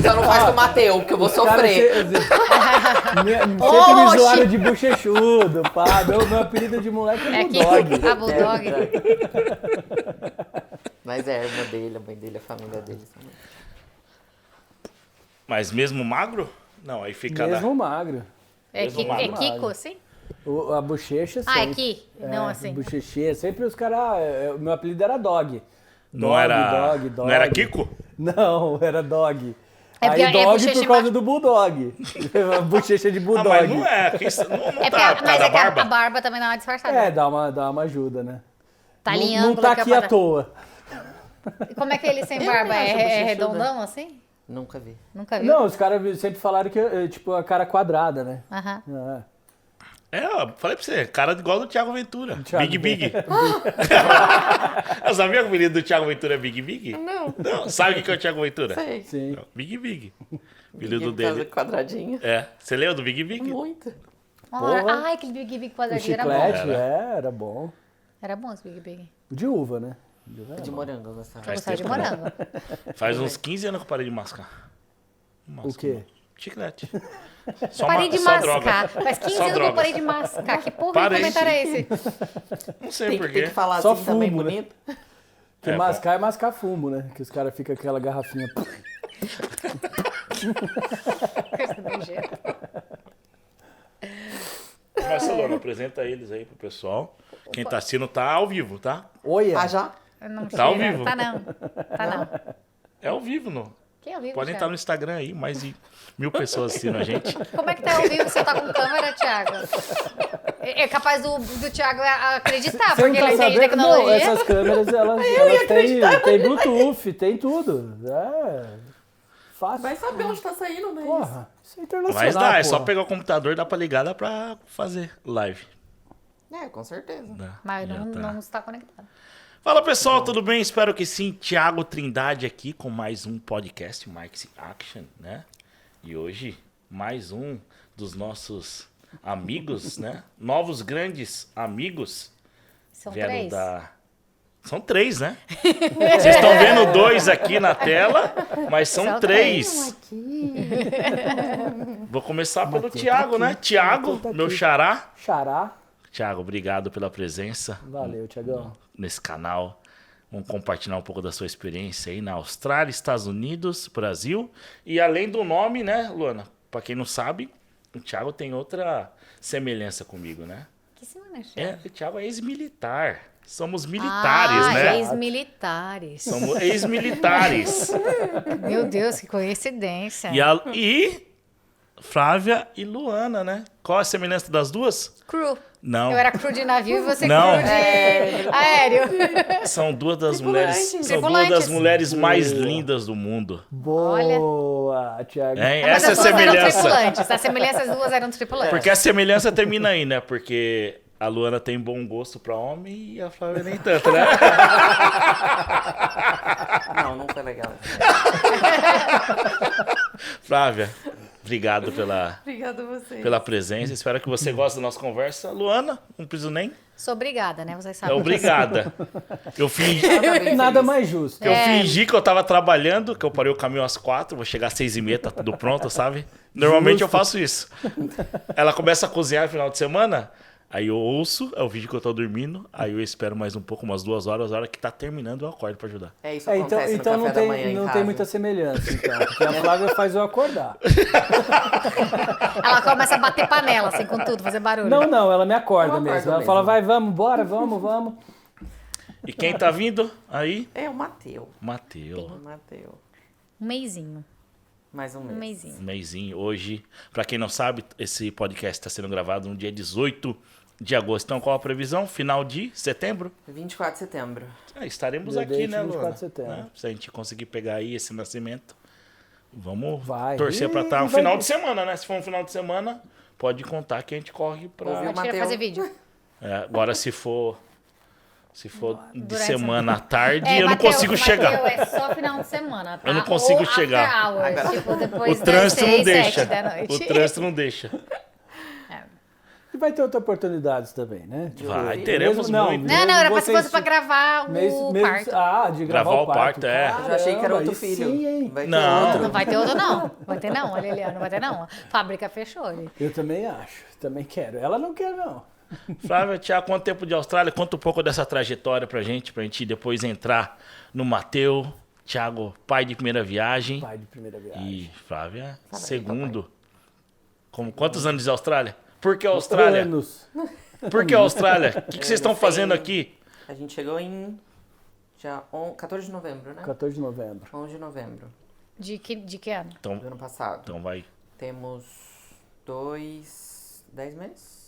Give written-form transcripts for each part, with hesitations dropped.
Só não faz com o Mateu, que eu vou sofrer. Sempre me zoaram de bochechudo, pá. Meu apelido de moleque é Bulldog. A Bulldog. Mas é a irmã dele, a mãe dele, a família dele também. Mas mesmo magro? Não, aí fica... Mesmo magro. É Kiko, assim? A bochecha sempre. Ah, é Ki? Não, assim. Bochechinha. Sempre os caras... Meu apelido era Dog. Não era Kiko? Não, era Dog. É Aí Dog bochecha por causa do Bulldog. Bochecha de Bulldog. Mas não é. Não tá por causa da barba? A barba também dá uma disfarçada. É, dá uma ajuda, né? Tá não, alinhando. não tá aqui à toa. Como é que ele sem barba? É redondão assim? Nunca vi. Nunca viu? Não, os caras sempre falaram que tipo a cara quadrada, né? Aham. Eu falei pra você, cara igual do Thiago Ventura. Thiago. Big. Eu sabia que o menino do Thiago Ventura é Big? Não. Sabe o que é o Thiago Ventura? Sei. Sim. Não, Big. Filho Filho dele. Quadradinho. É. Você lembra do Big? Muito. Ai, aquele Big O quadradinho era bom. chiclete, era bom. Era bom esse Big. O de uva, né? De morango eu gostava. Eu gostava de morango. Faz uns 15 anos que eu parei de mascar. O quê? Chiclete. Parei de só mascar. droga. Faz 15 Só anos que eu drogas. parei de mascar. Que porra Parei. de comentário é esse? Não sei Tem porquê. que falar Só assim também, fumo, né? bonito. Porque mascar é mascar fumo, né? Que os caras ficam com aquela garrafinha. Marcelona, apresenta eles aí pro pessoal. Quem tá assistindo tá ao vivo, tá? Olha! Ah, já? Não Tá ao chega. vivo. Tá não. É ao vivo, não. Quem é ao vivo, Podem estar Thiago? no Instagram aí, mais de 1000 pessoas assistindo a gente. Como é que tá ao vivo se você tá com câmera, Thiago? É capaz do Thiago acreditar, Você não porque tá ele entende sabendo? Não, tecnologia. essas câmeras, elas têm Bluetooth, tem tudo. É fácil. Vai saber onde tá saindo, né? Porra, isso é internacional, Mas dá, é só porra. pegar o computador, dá pra ligar, dá pra fazer live. É, com certeza. Dá, Mas já tá. não está conectado. Fala pessoal, tudo bem? Espero que sim. Thiago Trindade aqui com mais um podcast, Mike's Action, né? E hoje, mais um dos nossos amigos, né? Novos grandes amigos. São vieram 3. São 3, né? Vocês estão vendo 2 aqui na tela, mas são 3. Vou começar pelo Thiago, né? Thiago, meu xará. Xará. Thiago, obrigado pela presença. Valeu, Thiagão. Nesse canal. Vamos compartilhar um pouco da sua experiência aí na Austrália, Estados Unidos, Brasil. E além do nome, né, Luana? Pra quem não sabe, o Thiago tem outra semelhança comigo, né? Que semana, Thiago? O Thiago é ex-militar. Somos militares, né? Ex-militares. Somos ex-militares. Meu Deus, que coincidência. E Flávia e Luana, né? Qual a semelhança das duas? Crew. Não. Eu era crew de navio e você Não. crew de aéreo. São duas das Tripulantes. mulheres. São duas das Tripulantes. mulheres mais lindas do mundo. Boa, Thiago. Hein? Mas Essa é a as duas eram semelhança. tripulantes. As semelhanças duas eram tripulantes. Porque a semelhança termina aí, né? Porque a Luana tem bom gosto pra homem e a Flávia nem tanto, né? Não, não foi legal. Flávia, obrigado pela Obrigada a vocês. presença. Espero que você goste da nossa conversa. Luana, não preciso nem. Sou obrigada, né? Vocês É sabem. obrigada. Eu fingi. Nada mais justo. Eu fingi que eu tava trabalhando, que eu parei o caminho às 4, vou chegar às 6h30, tá tudo pronto, sabe? Normalmente eu faço isso. Ela começa a cozinhar no final de semana, aí eu ouço, é o vídeo que eu tô dormindo, aí eu espero mais um pouco, umas 2 horas, a hora que tá terminando eu acordo pra ajudar. É, isso Então, acontece então no não café da manhã tem, em não casa. tem muita semelhança, então. Porque a Flávia faz eu acordar. Ela começa a bater panela, assim, com tudo, fazer barulho. Não, ela me acorda Eu acordo mesmo. Ela mesmo. fala, vai, vamos, bora, vamos. E quem tá vindo aí? É o Mateu. Mateu. O Mateu. Um meizinho. Mais um mês. Um meizinho. Um mêsinho. Hoje, pra quem não sabe, esse podcast tá sendo gravado no dia 18 de agosto. Então, qual a previsão? Final de setembro? 24 de setembro. Estaremos Dia aqui, date, né, 24 Luana? de setembro. Né? Se a gente conseguir pegar aí esse nascimento, vamos Vai. torcer pra estar um Vai. final de semana, né? Se for um final de semana, pode contar que a gente corre pra... Ouviu? A gente quer Mateu. fazer vídeo. Agora, se for de Durante semana à tarde, É, eu não Mateu, consigo Mateu, chegar. É só final de semana, tá? Eu não consigo Ou chegar. After hours, Agora- tipo, depois O trânsito das não 6, deixa. 7 da noite. O trânsito não deixa. vai ter outras oportunidades também, né? Tipo, Vai, teremos mesmo- muito. Não, era pra se vocês- fosse pra gravar o parto. De gravar o parto. é. Eu já achei que era outro Caramba, aí filho. Sim, hein? Vai ter Não. outro. Não vai ter outro, não. Vai ter não, olha ali, ó, não vai ter não. Fábrica fechou ali. Eu também acho, também quero. Ela não quer, não. Flávia, Thiago, quanto tempo de Austrália? Conta um pouco dessa trajetória pra gente depois entrar no Mateu. Thiago, pai de primeira viagem. Pai de primeira viagem. E Flávia, Fala aí, segundo. Quantos anos de Austrália? Por que Austrália? Anos. Por que Austrália? O que vocês estão não sei. fazendo aqui? A gente chegou em 14 de novembro, né? 14 de novembro. 11 de novembro De que ano? Então, do ano passado. então vai. Temos 10 meses?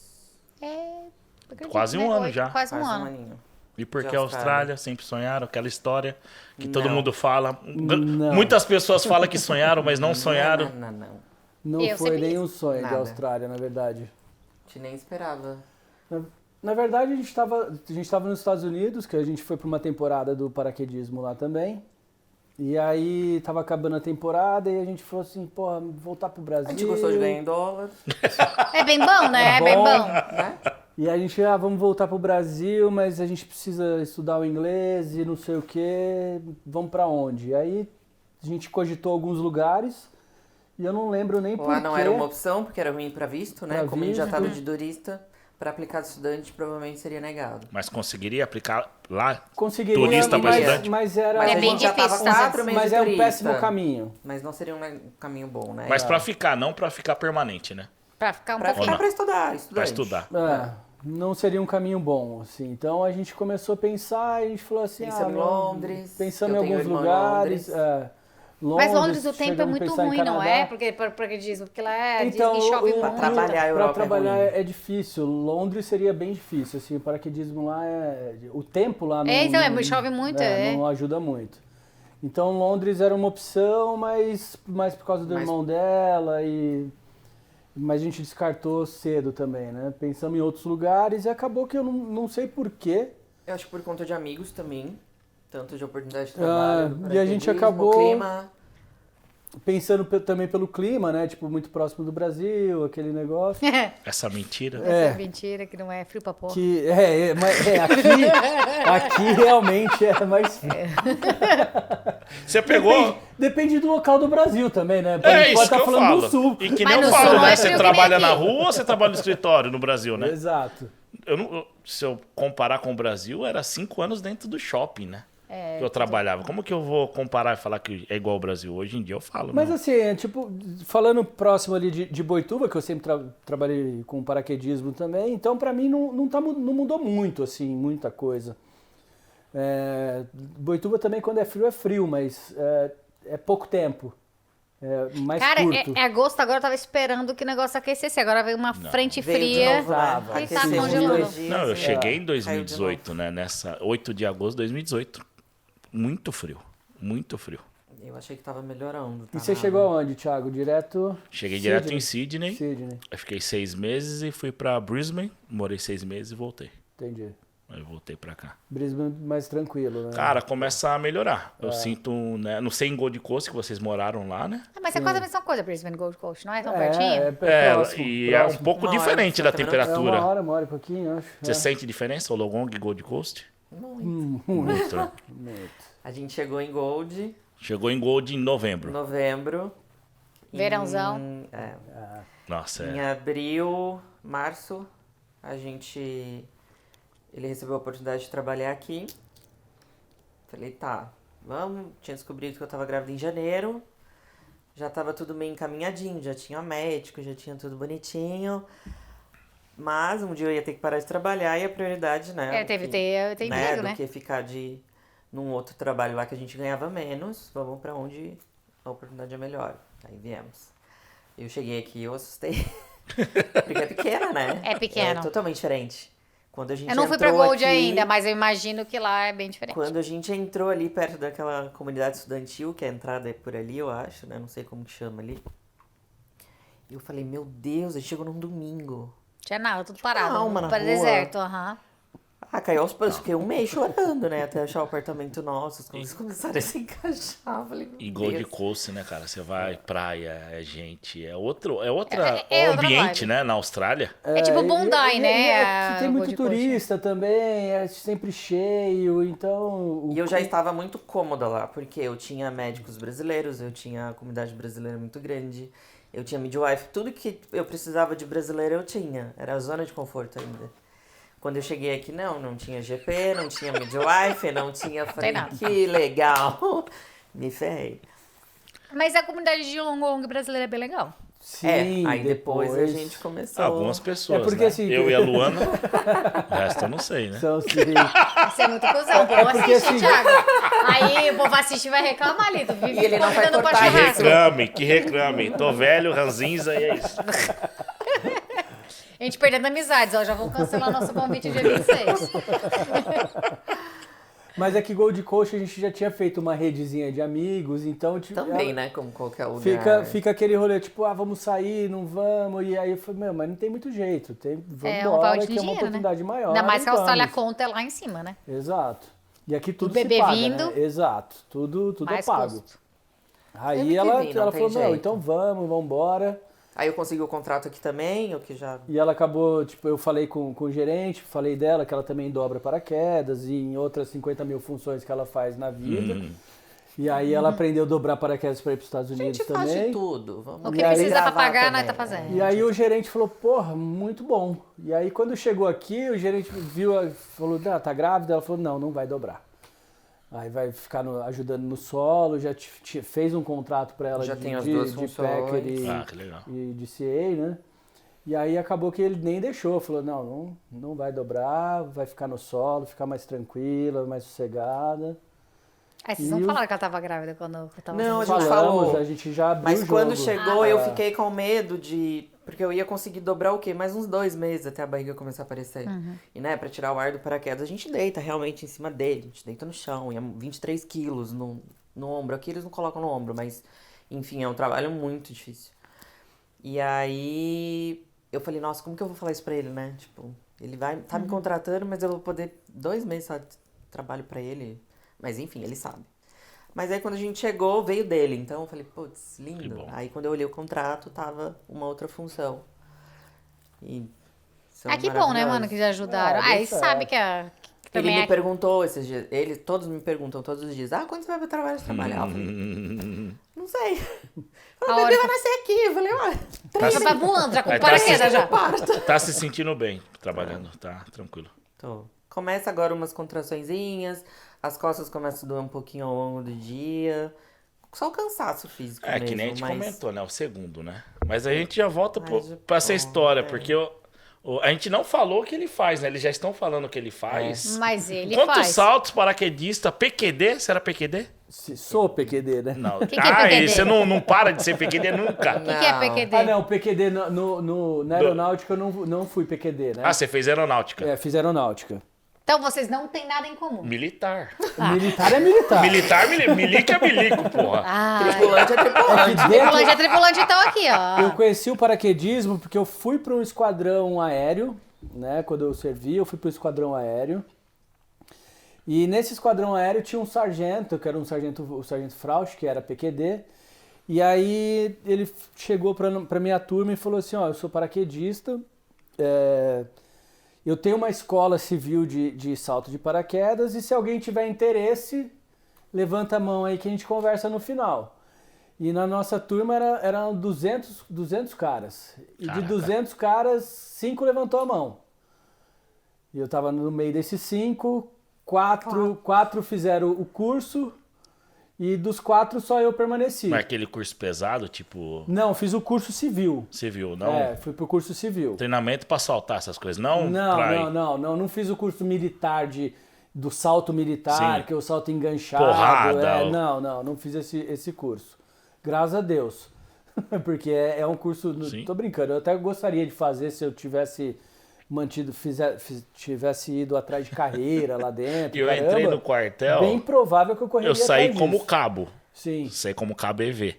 Acredito, Quase um ano já. Quase um Quase um ano. aninho. E por De que Austrália. Austrália? Sempre sonharam? Aquela história que todo Não. mundo fala. Não. Muitas pessoas falam que sonharam, mas não sonharam. Não. Não Eu foi sempre nenhum sonho de Nada. Austrália, na verdade. A gente nem esperava. Na verdade, a gente tava nos Estados Unidos, que a gente foi para uma temporada do paraquedismo lá também. E aí tava acabando a temporada e a gente falou assim, porra, voltar pro Brasil. A gente gostou de ganhar em dólar, É bem bom, né? É bem bom. bom. né? E a gente, vamos voltar pro Brasil, mas a gente precisa estudar o inglês e não sei o quê, vamos pra onde? E aí a gente cogitou alguns lugares e eu não lembro nem Lá não porquê. era uma opção, porque era ruim pra visto, né? Pra Como a gente já visto. tava de turista, pra aplicar de estudante provavelmente seria negado. Mas conseguiria aplicar lá? Conseguiria, Turista pra estudante? mas era Mas É a bem gente já tava difícil, 4 meses mas de é um turista. péssimo caminho. Mas não seria um caminho bom, né? Mas pra ficar, não pra ficar permanente, né? Pra ficar um Pra pouquinho. ficar pra estudar, estudante. Pra estudar. Não seria um caminho bom, assim. Então a gente começou a pensar e a gente falou assim, Pensamos em vamos- Londres, pensamos eu em tenho alguns irmão em lugares. Londres. Mas Londres o tempo é chegamos a muito pensar em ruim, não Canadá. é? Porque diz, porque lá é, Então, diz que chove pra muito. trabalhar, a Europa Para trabalhar é ruim. é difícil. Londres seria bem difícil, assim, o paraquedismo lá o tempo lá não, Então, chove muito, não ajuda muito. Então Londres era uma opção, mas mais por causa do Mas- irmão dela mas a gente descartou cedo também, né? Pensamos em outros lugares e acabou que eu não sei porquê. Eu acho que por conta de amigos também, tanto de oportunidade de trabalho, e a gente paraquedismo, acabou- clima. Pensando também pelo clima, né? Tipo, muito próximo do Brasil, aquele negócio. Essa mentira. Essa é mentira, que não é frio pra porra. Mas aqui realmente é mais. Você pegou. Depende do local do Brasil também, né? É A gente isso pode que estar eu falando falo. do sul. E que Mas nem eu no falo, sul não né? é Você frio que nem trabalha na aqui. rua ou você trabalha no escritório no Brasil, né? Exato. Se eu comparar com o Brasil, era 5 anos dentro do shopping, né? Que eu trabalhava. Como que eu vou comparar e falar que é igual ao Brasil? Hoje em dia eu falo, Mas né? assim, tipo, falando próximo ali de Boituva, que eu sempre trabalhei com paraquedismo também, então pra mim não mudou muito, assim, muita coisa. Boituva também, quando é frio, mas é pouco tempo. É mais Cara, curto. é agosto, agora eu tava esperando que o negócio aquecesse. Agora veio uma frente Veio de fria. novo, né? E tá Aqueceu congelando. 2 dias, Não, eu e cheguei em caiu de 2018, né? Nessa 8 de agosto de 2018. Muito frio. Muito frio. novo. Eu achei que tava melhorando. E você chegou aonde, Thiago? Direto? Cheguei direto em Sydney. Sydney, Eu fiquei 6 meses e fui pra Brisbane. Morei 6 meses e voltei. entendi. Aí eu voltei pra cá. Brisbane mais tranquilo, né? Cara, começa a melhorar. Eu sinto, né? Não sei em Gold Coast, que vocês moraram lá, né? Mas é quase a mesma coisa, Brisbane Gold Coast, não é tão É pertinho? próximo, e é um próximo. pouco Uma hora diferente de da Santa temperatura. Uma hora e pouquinho, acho. Você sente diferença, o Wollongong e Gold Coast? Muito. Muito. A gente chegou em Gold Chegou em Gold em em novembro. novembro. Verãozão. Nossa, Em abril, março, ele recebeu a oportunidade de trabalhar aqui. Falei, tá, vamos. Tinha descobrido que eu tava grávida em janeiro. Já tava tudo meio encaminhadinho, já tinha médico, já tinha tudo bonitinho. Mas um dia eu ia ter que parar de trabalhar e a prioridade, né? Teve do que ter emprego, do né? que ficar num outro trabalho lá que a gente ganhava menos. Vamos pra onde a oportunidade é melhor. Aí viemos. Eu cheguei aqui e eu assustei. Porque é pequena, né? É pequeno. É totalmente diferente. Quando a gente Eu não fui pra entrou Gold aqui, ainda, mas eu imagino que lá é bem diferente. Quando a gente entrou ali perto daquela comunidade estudantil, que a entrada é por ali, eu acho, né? Não sei como que chama ali. Eu falei, meu Deus, a gente chegou num domingo. Tinha nada, tudo parado. alma na para rua. deserto, aham. Caiu aos poucos, fiquei um mês chorando, né? Até achar o apartamento nosso, as coisas começaram a se encaixar. Falei, meu E Gold Deus. Coast, né, cara? Você vai, praia, é gente, é outra É outra ambiente, vibe. né, na Austrália. É tipo Bondi, né? Tem a muito Gold Coast. turista também, é sempre cheio, então... E eu já estava muito cômoda lá, porque eu tinha médicos brasileiros, eu tinha a comunidade brasileira muito grande, eu tinha midwife, tudo que eu precisava de brasileiro eu tinha. Era a zona de conforto ainda. Quando eu cheguei aqui, não tinha GP, não tinha midwife, não tinha... Falei, nada. que legal. Me ferrei. Mas a comunidade de Hong Kong brasileira é bem legal. Sim, aí depois a gente começou... Algumas pessoas, É porque, né? assim, Eu e a Luana, o resto eu não sei, né? São, sim. Você é muito cuzão. O povo porque, assiste, assim, Thiago. Aí o povo assiste e vai reclamar ali. Tu vive E ele não vai convidando pra cortar Que churrasco. reclame. Tô velho, ranzinza e é isso. A gente perdendo amizades, ó. Já vou cancelar nosso convite dia 26. Mas é que Gold Coast a gente já tinha feito uma redezinha de amigos, então... Tipo, Também, ela- né? Como qualquer lugar. Fica aquele rolê, tipo, vamos sair, não vamos, e aí eu falei, meu, mas não tem muito jeito, vamos É um embora, balde de que é uma dinheiro, né? oportunidade maior. Ainda mais e que a Austrália vamos. conta é lá em cima, né? Exato. E aqui tudo bebê se paga, vindo. né? Exato, tudo Mais é pago. custo. Aí Teve que ela, vir, não ela tem falou, não, jeito. então vamos embora. Aí eu consegui o contrato aqui também, o que já... E ela acabou, tipo, eu falei com o gerente, falei dela que ela também dobra paraquedas e em outras 50 mil funções que ela faz na vida. E aí ela aprendeu a dobrar paraquedas para ir para os Estados A Unidos gente faz de também. tudo. Vamos O que E aí- precisa pra gravar pagar, nós também, tá fazendo. E aí o gerente falou, porra, muito bom. E aí quando chegou aqui, o gerente viu, falou, tá grávida? Ela falou, não vai dobrar. Aí vai ficar ajudando no solo, já fez um contrato para ela Já de, tem as de, duas de funções. packer Ah, que legal. e de CA, né? E aí acabou que ele nem deixou, falou, não vai dobrar, vai ficar no solo, ficar mais tranquila, mais sossegada. Aí vocês E não o- falaram que ela tava grávida quando eu tava Não, a fazendo gente Falamos, falou. a gente já abriu Mas o quando jogo. chegou, eu fiquei com medo de... Porque eu ia conseguir dobrar o quê? Mais uns 2 meses até a barriga começar a aparecer. E, né, pra tirar o ar do paraquedas, a gente deita realmente em cima dele. A gente deita no chão. E é 23 quilos no ombro. Aqui eles não colocam no ombro, mas... Enfim, é um trabalho muito difícil. E aí... Eu falei, nossa, como que eu vou falar isso pra ele, né? Tipo, ele tá me contratando, mas eu vou poder 2 meses só de trabalho pra ele. Mas, enfim, ele sabe. Mas aí quando a gente chegou, veio dele. Então eu falei, putz, Que lindo. bom. Aí quando eu olhei o contrato, tava uma outra função. E são Ah, que bom, né, mano, maravilhosos. que já ajudaram. Ah, Aí deu certo. sabe que Ele também me é... perguntou esses dias, todos me perguntam todos os dias, quando você vai pra trabalhar? Eu falei, não sei. A O bebê hora- vai nascer aqui. Eu falei, olha, Já tá voando, já com Aí tá paraquedas já. Tá se sentindo bem trabalhando, tá tranquilo. tô. Começa agora umas contraçõezinhas, as costas começam a doer um pouquinho ao longo do dia. Só o cansaço físico É, mesmo, que nem a gente mas... comentou, né? O segundo, né? Mas a gente já volta Mas de pra essa bom, história, é. porque a gente não falou o que ele faz, né? Eles já estão falando o que ele faz. Mas ele Quantos faz. saltos, paraquedista, PQD? Será PQD? Sou PQD, né? Não. que é PQD? E você não para de ser PQD nunca. O que é Não. PQD? Ah, não, PQD na aeronáutica eu não fui PQD, né? Ah, você fez aeronáutica. É, fiz aeronáutica. Então vocês não têm nada em comum. Militar. Militar é militar. Militar, milico é milico, porra. Ah, Tripulante é tripulante. tripulante é tripulante então aqui, Eu ó. conheci o paraquedismo porque eu fui para um esquadrão aéreo, né? Quando eu servi, eu fui para o esquadrão aéreo. E nesse esquadrão aéreo tinha um sargento, que era o sargento Frausch, que era PQD. E aí ele chegou para minha turma e falou assim, ó, eu sou paraquedista, eu tenho uma escola civil de salto de paraquedas e se alguém tiver interesse, levanta a mão aí que a gente conversa no final. E na nossa turma eram 200 caras. E Caraca. de 200 caras, 5 levantou a mão. E eu tava no meio desses 5, 4 fizeram o curso e dos 4 só eu permaneci. Mas aquele curso pesado, tipo, Não, fiz o curso civil. civil, não? Fui pro curso civil. Treinamento pra saltar essas coisas, não? Não fiz o curso militar do salto militar, Sim. que é o salto enganchado. Porrada, Não fiz esse curso. Graças a Deus. Porque é um curso. Sim. Tô brincando, eu até gostaria de fazer se eu tivesse tivesse ido atrás de carreira lá dentro. E eu caramba, entrei no quartel, bem provável que eu correria eu saí atrás como disso. cabo. Sim. Saí como cabo EV.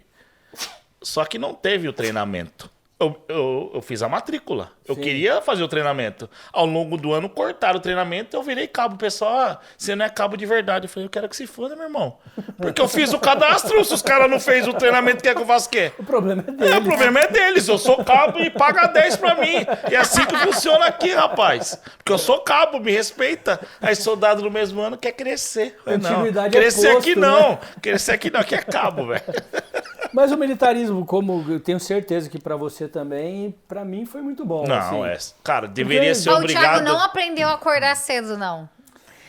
Só que não teve o treinamento. Eu fiz a matrícula. Eu Sim. queria fazer o treinamento. Ao longo do ano, cortaram o treinamento, eu virei cabo. O pessoal, você não é cabo de verdade. Eu falei, eu quero que se foda, meu irmão. Porque eu fiz o cadastro, se os caras não fez o treinamento, quer que eu faça o quê? O problema é O deles. problema é deles. Eu sou cabo e paga 10 pra mim. É assim que funciona aqui, rapaz. Porque eu sou cabo, me respeita. Aí soldado no mesmo ano quer crescer. Eu, não. Antiguidade é Crescer posto, aqui né? não. Crescer aqui não, aqui é cabo, velho. Mas o militarismo, como eu tenho certeza que pra você também, pra mim foi muito bom. Não, assim. Cara, deveria ser Ó, o obrigado. Thiago não aprendeu a acordar cedo, não.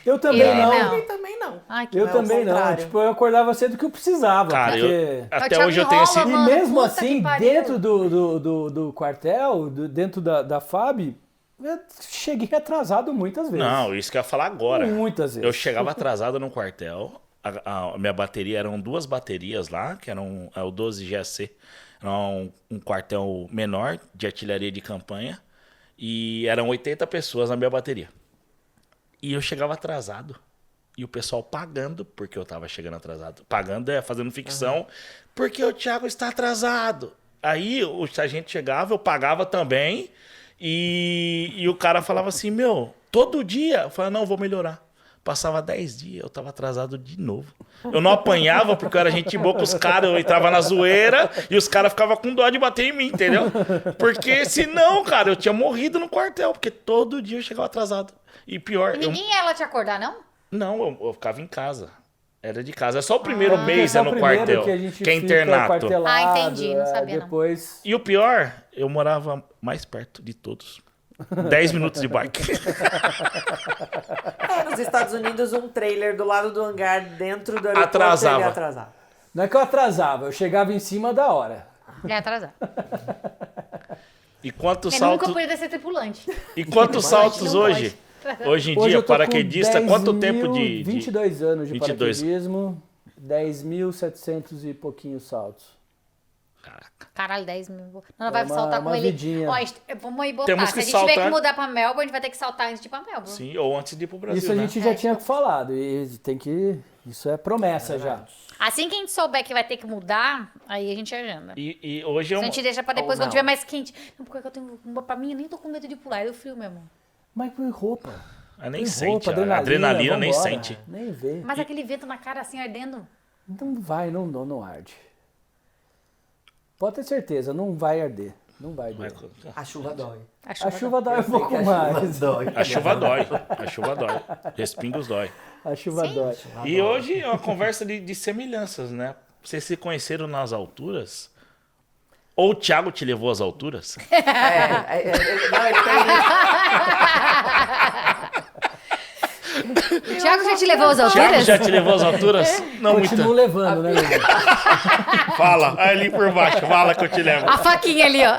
Eu também Eu não. não. Eu também não. Ai, que Eu Não, ao também não. contrário. Tipo, eu acordava cedo que eu precisava. Cara, porque... até Thiago hoje eu tenho esse. enrola, E mano, mesmo puta assim, que pariu. dentro do quartel, dentro da FAB, eu cheguei atrasado muitas vezes. Não, isso que eu ia falar agora. Muitas vezes. Eu chegava atrasado no quartel. A minha bateria eram 2 baterias lá, que eram o 12 GAC. Era um quartel menor de artilharia de campanha. E eram 80 pessoas na minha bateria. E eu chegava atrasado. E o pessoal pagando, porque eu tava chegando atrasado. Pagando fazendo ficção, porque o Thiago está atrasado. Aí o sargento chegava, eu pagava também. E o cara falava assim, meu, todo dia. Eu falava, não, vou melhorar. Passava 10 dias, eu tava atrasado de novo. Eu não apanhava porque eu era gente boa com os caras, eu entrava na zoeira e os caras ficavam com dó de bater em mim, entendeu? Porque senão, cara, eu tinha morrido no quartel, porque todo dia eu chegava atrasado. E pior, Ninguém ia ela te acordar, não? eu ficava em casa. Era de casa. É só o primeiro mês Esse é o no primeiro quartel, que a gente que é fica internato. quartelado, Ah, entendi, não sabia, não. Depois... E o pior, eu morava mais perto de todos. 10 minutos de bike. Nos Estados Unidos, um trailer do lado do hangar, dentro do aeroporto, Atrasava. ele ia atrasar. Não é que eu atrasava, eu chegava em cima da hora. Ia atrasar. E quantos Eu saltos, nunca poderia ser tripulante. e quantos saltos não hoje? Hoje em Hoje dia, eu tô paraquedista, com quanto tempo de... 22 anos de 22. paraquedismo, 10.700 e pouquinhos saltos. Caraca. Caralho, 10 mil. Não, vai uma- saltar com uma ele. vidinha. Ó, vamos aí botar. Temos Se que a gente tiver saltar- que mudar pra Melbourne, a gente vai ter que saltar antes de ir pra Melbourne. Sim, ou antes de ir pro Brasil, Isso a né? gente já tinha falado, e tem que... Isso é promessa já. Assim que a gente souber que vai ter que mudar, aí a gente agenda. E hoje é Se a um... gente deixa pra depois, Ou quando não. tiver mais quente. Não, porque eu tenho. Pra mim, eu nem tô com medo de pular, é do frio mesmo. Mas põe roupa. Nem Põe sente, roupa, a adrenalina nem vambora. sente. Nem vê. Mas aquele vento na cara assim, ardendo. Não vai, não arde. Pode ter certeza, não vai arder. Não vai Vai- doer. A chuva dói. A chuva dói um Eu sei pouco que a mais. chuva dói. A chuva dói, a chuva dói. Respingos dói. A chuva dói. E hoje é uma conversa de semelhanças, né? Vocês se conheceram nas alturas? Ou o Thiago te levou às alturas? Não, ele tem... O Thiago já te levou às Thiago alturas? já te levou às alturas? Não Continuo muito. levando, né, Lili? Fala, ali por baixo, fala que eu te levo. A faquinha ali, ó.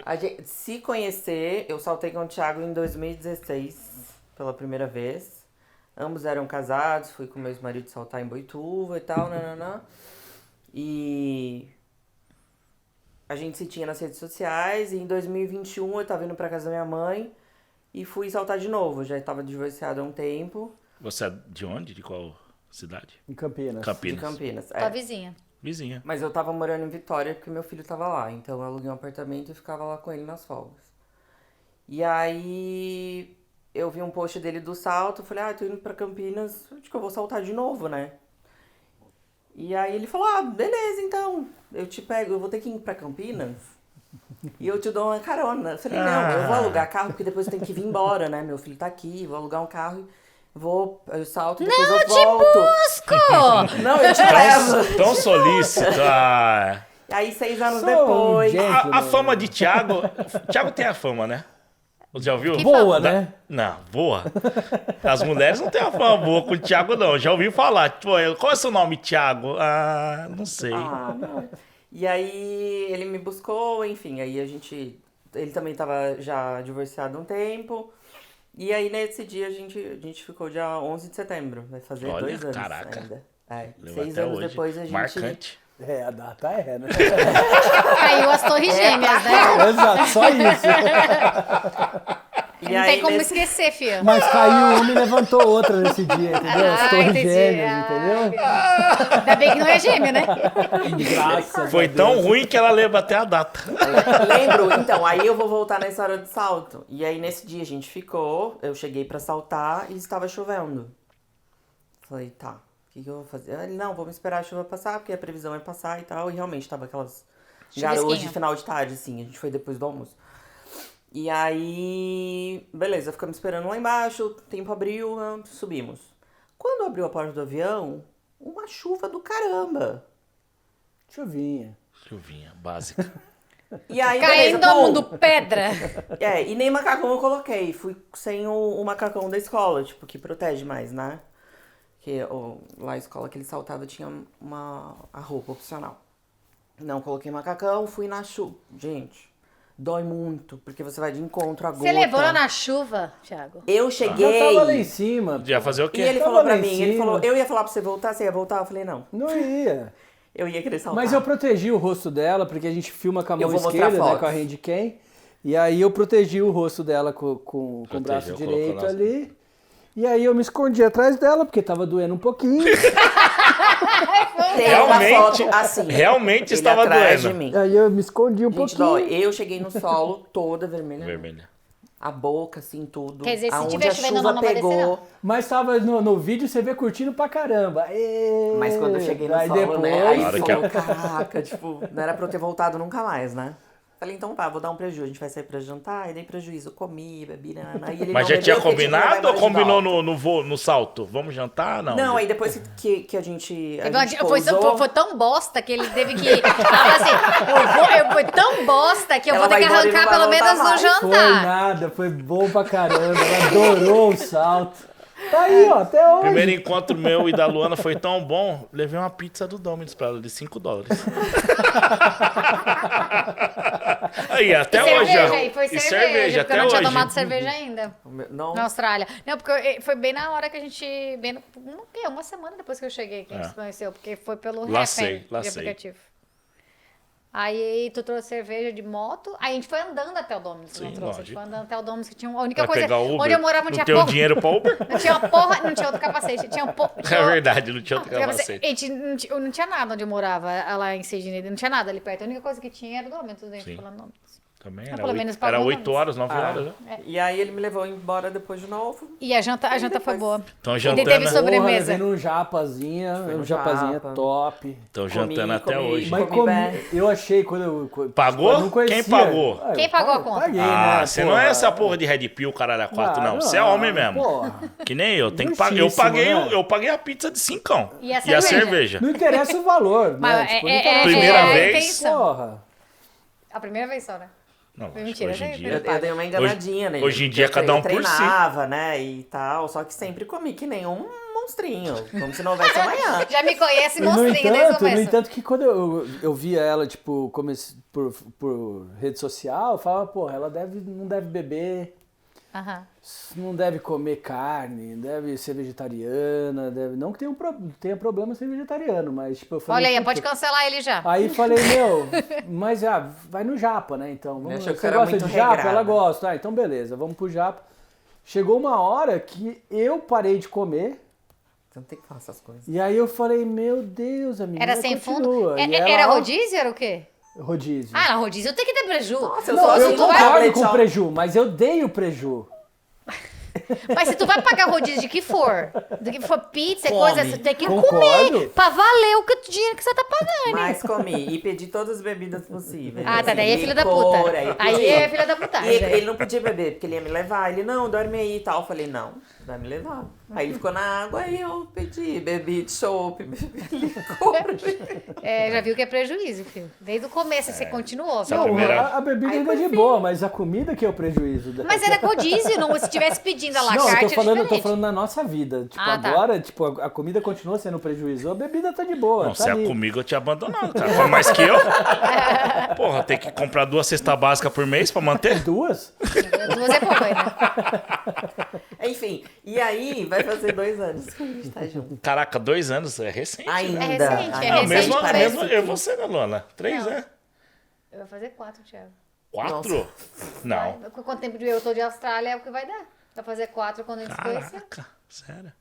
A gente se conhecer, eu saltei com o Thiago em 2016, pela primeira vez. Ambos eram casados, fui com meu ex-marido saltar em Boituva e tal, nananã. E a gente se tinha nas redes sociais, e em 2021 eu tava indo pra casa da minha mãe e fui saltar de novo. Eu já tava divorciado há um tempo, Você é de onde? De qual cidade? Em Campinas. de Campinas. Campinas. Tua vizinha. Vizinha. Mas eu tava morando em Vitória porque meu filho tava lá. Então eu aluguei um apartamento e ficava lá com ele nas folgas. E aí eu vi um post dele do salto. Falei, tô indo pra Campinas. Acho que eu vou saltar de novo, né? E aí ele falou, beleza, então. Eu te pego, eu vou ter que ir pra Campinas. E eu te dou uma carona. Eu falei, não, eu vou alugar carro porque depois eu tenho que vir embora, né? Meu filho tá aqui, vou alugar um carro. Eu salto e depois eu volto. Busco! Não, eu te levo. Tão solícito. Ah. Aí 6 anos Sou depois. um gentleman. A fama de Thiago... Thiago tem a fama, né? Você já ouviu? Boa, né? Não, boa. As mulheres não têm a fama boa com o Thiago, não. Já ouvi falar. Tipo, qual é o seu nome, Thiago? Ah, não sei. Não. E aí ele me buscou, enfim, aí a gente... Ele também tava já divorciado um tempo. E aí nesse dia a gente ficou dia 11 de setembro. Vai fazer Olha, 2 anos caraca. ainda. Levou 6 até anos hoje. depois a gente... Marcante. É, a data é, né? Caiu as torres gêmeas, né? Exato, só isso. E Não aí, tem como nesse- esquecer, filho. Mas caiu uma e levantou outra nesse dia, entendeu? As torres entendi. gêmeas, entendeu? Ainda bem que não é gêmeo, né? Graças Foi a Deus. tão ruim que ela lembra até a data. Lembro? Então, aí eu vou voltar na história do salto. E aí, nesse dia, a gente ficou, eu cheguei pra saltar e estava chovendo. Falei, tá, o que eu vou fazer? Ele, não, vamos esperar a chuva passar, porque a previsão é passar e tal. E realmente, tava aquelas garoas de Chuvisquinho. final de tarde, assim. A gente foi depois do almoço. E aí, beleza, ficamos esperando lá embaixo, o tempo abriu, subimos. Quando abriu a porta do avião, uma chuva do caramba. Chuvinha. Chuvinha, básica. E aí, Caindo beleza, ao pum. mundo pedra. E nem macacão eu coloquei. Fui sem o macacão da escola, tipo, que protege mais, né? Que lá a escola que ele saltava tinha a roupa opcional. Não coloquei macacão, fui na chuva. Gente, dói muito, porque você vai de encontro à gota. Você levou ela na chuva, Thiago? Eu Já cheguei. tava lá em cima. Ia fazer o E quê? ele Tava falou pra lá em mim, ele cima. falou, eu ia falar pra você voltar, você ia voltar? Eu falei, não, Não ia. eu ia querer saltar. Mas eu protegi o rosto dela, porque a gente filma com a Eu mão vou mostrar esquerda, né, fotos. com a handcam. E aí eu protegi o rosto dela com o Protegeu, braço colocou direito na- ali. E aí eu me escondi atrás dela, porque tava doendo um pouquinho. Tem Realmente- uma foto assim. realmente ele estava atrás doendo. de mim. Aí eu me escondi um Gente, pouquinho. dói. Eu cheguei no solo toda vermelha. Vermelha. A boca, assim, tudo. Quer dizer, se Aonde tiver a chovendo, chuva não vai descer, pegou. não. Mas tava no vídeo, você vê curtindo pra caramba. Mas quando eu cheguei no Aí solo, depois, né? Aí Claro que falou, caraca, tipo, não era pra eu ter voltado nunca mais, né? Falei, então tá, vou dar um prejuízo. A gente vai sair pra jantar, e dei prejuízo. Comi, bebi, nanana. E ele Mas não já tinha bebeu porque tinha que combinado levar ou combinou embora de no voo, no salto? Vamos jantar? Não. volta. Não, aí depois que a gente Foi pousou, tão bosta que ele teve que. Fala assim, foi tão bosta que eu Ela vou ter que vai embora e não arrancar vai pelo voltar menos no mais. Foi jantar. nada, foi bom pra caramba. Ela adorou o salto. Tá aí, ó, até hoje. Primeiro encontro meu e da Luana foi tão bom, levei uma pizza do Domino's pra ela de $5. Aí, até E hoje, cerveja, ó. e foi E cerveja, porque eu até não tinha hoje. tomado cerveja ainda. Não, Na Austrália. Não, porque foi bem na hora que a gente. Uma semana depois que eu cheguei que a gente se conheceu, porque foi pelo Lacei, Happn de lacei. aplicativo. Aí tu trouxe cerveja de moto, aí a gente foi andando até o Domino's. Sim, Não trouxe, a gente lógico. foi andando até o Domino's, que tinha a única Vai coisa. pegar Uber, Onde eu morava não tinha tem porra. dinheiro pra Uber? Não tinha uma porra, não tinha outro capacete. É verdade, não tinha outro capacete. A gente não tinha nada onde eu morava, lá em Sydney, não tinha nada ali perto. A única coisa que tinha era o Domino's, a gente Sim. falando Domino's. Também Mas era pelo menos 8, pagou era o 8 Domino's. horas, 9 horas, né? E aí ele me levou embora depois de novo. E a janta foi depois- boa. Estão E jantando, teve sobremesa. Porra, um japazinha, Foi no um japazinha japa. top. Estão jantando até comi. hoje. Mas Comi bem. eu achei quando eu Pagou? eu não conhecia. Quem pagou? Ah, eu Quem pagou a conta? Paguei, Ah, né? você não é essa porra de Red Pill, caralho, a 4, não. Você é homem mesmo. Porra. Que nem eu. Tem que Justíssimo, pagar. né? Eu paguei a pizza de 5. E a cerveja? Não interessa o valor, Mas né? Tipo, não é interessa. Primeira a vez? intenção. Porra. A primeira vez só, né? Não, Foi acho mentira, que hoje em né? dia... Eu dei uma enganadinha nele. hoje em dia, porque cada um eu por si. treinava, né, e tal. Só que sempre comi que nem um monstrinho. Como se não houvesse amanhã. Já me conhece E no monstrinho desde o entanto, começo. que quando eu via ela, tipo, por rede social, eu falava, porra, ela não deve beber, Aham. não deve comer carne, deve ser vegetariana, deve... Não que tenha problema ser vegetariano, mas tipo, eu falei... Olha aí, puta. pode cancelar ele já. Aí falei, meu, mas vai no Japa, né? Então, Me achou que você era gosta muito de Japa? regrada. Ela gosta. Ah, então beleza, vamos pro Japa. Chegou uma hora que eu parei de comer, Você não tem que falar essas coisas. e aí eu falei, meu Deus, a menina Era sem fundo? continua. E ela, Era ó, rodízio, era o quê? Rodízio. Ah, era rodízio, tem que ter preju. Nossa, eu Não, sou eu assim, concordo tablet, com o ó. preju, mas eu dei o preju. Mas se tu vai pagar rodízio de que for, do que for pizza, Come. coisa, você tem que Concordo. comer pra valer o dinheiro que você tá pagando. Mas comi e pedi todas as bebidas popossíveis. Ah, tá, daí é Assim, filha da licor, puta. Aí podia. é filha da E putagem. ele não podia beber, porque ele ia me levar. Ele, não, dorme aí e tal. Eu falei, não, vai me levar. Aí ele ficou na água, aí eu pedi, bebi chopp, bebi licor. É, já viu que é prejuízo, filho. Desde o começo você continuou, Essa viu? primeira- A bebida Aí, ainda é por de fim. boa, mas a comida que é o prejuízo. Mas era rodízio, não, se tivesse pedindo a la Não, carte, eu tô é falando na nossa vida. Tipo, Ah, tá. agora, tipo, a comida continua sendo prejuízo, a bebida tá de boa. Não, tá se é ali. comigo, eu tinha abandonado, cara. Foi mais que eu. Porra, tem que comprar 2 cestas básicas por mês pra manter? Duas? Duas é pouco ainda. Enfim, e aí vai fazer 2 anos que a gente tá junto. Caraca, 2 anos, é recente. Ainda. É recente, é ainda. Não, recente, mesmo, parece mesmo eu e você, né, Luana? 3, Não. né? Eu vou fazer 4, Thiago. 4? Não. Quanto tempo eu tô de Austrália é o que vai dar. Vai fazer 4 quando a gente se conhecer. Caraca, sério?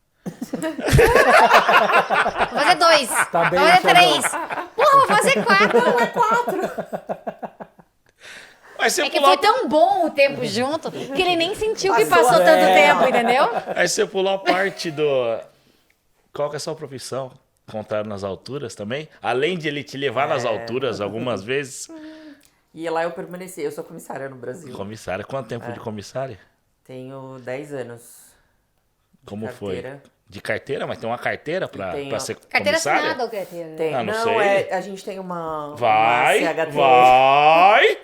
Vou fazer 2. Tá bem, vou fazer Thiagão. 3. Porra, vou fazer 4. Não, é 4. Mas você É que pulou, foi tão bom o tempo junto que ele nem sentiu que Passou, passou tanto é. tempo, entendeu? aí você pulou a parte do... Qual que é a sua profissão? Contar nas alturas também? Além de ele te levar nas alturas algumas vezes. E lá eu permaneci. Eu sou comissária no Brasil. Comissária, quanto tempo de comissária? Tenho 10 anos. Como carteira. foi? De carteira? Mas tem uma carteira pra Tenho. ser Carteira comissária? assinada ou carteira? Tem. Ah, não não, sei. a gente tem uma Vai, CHT. vai.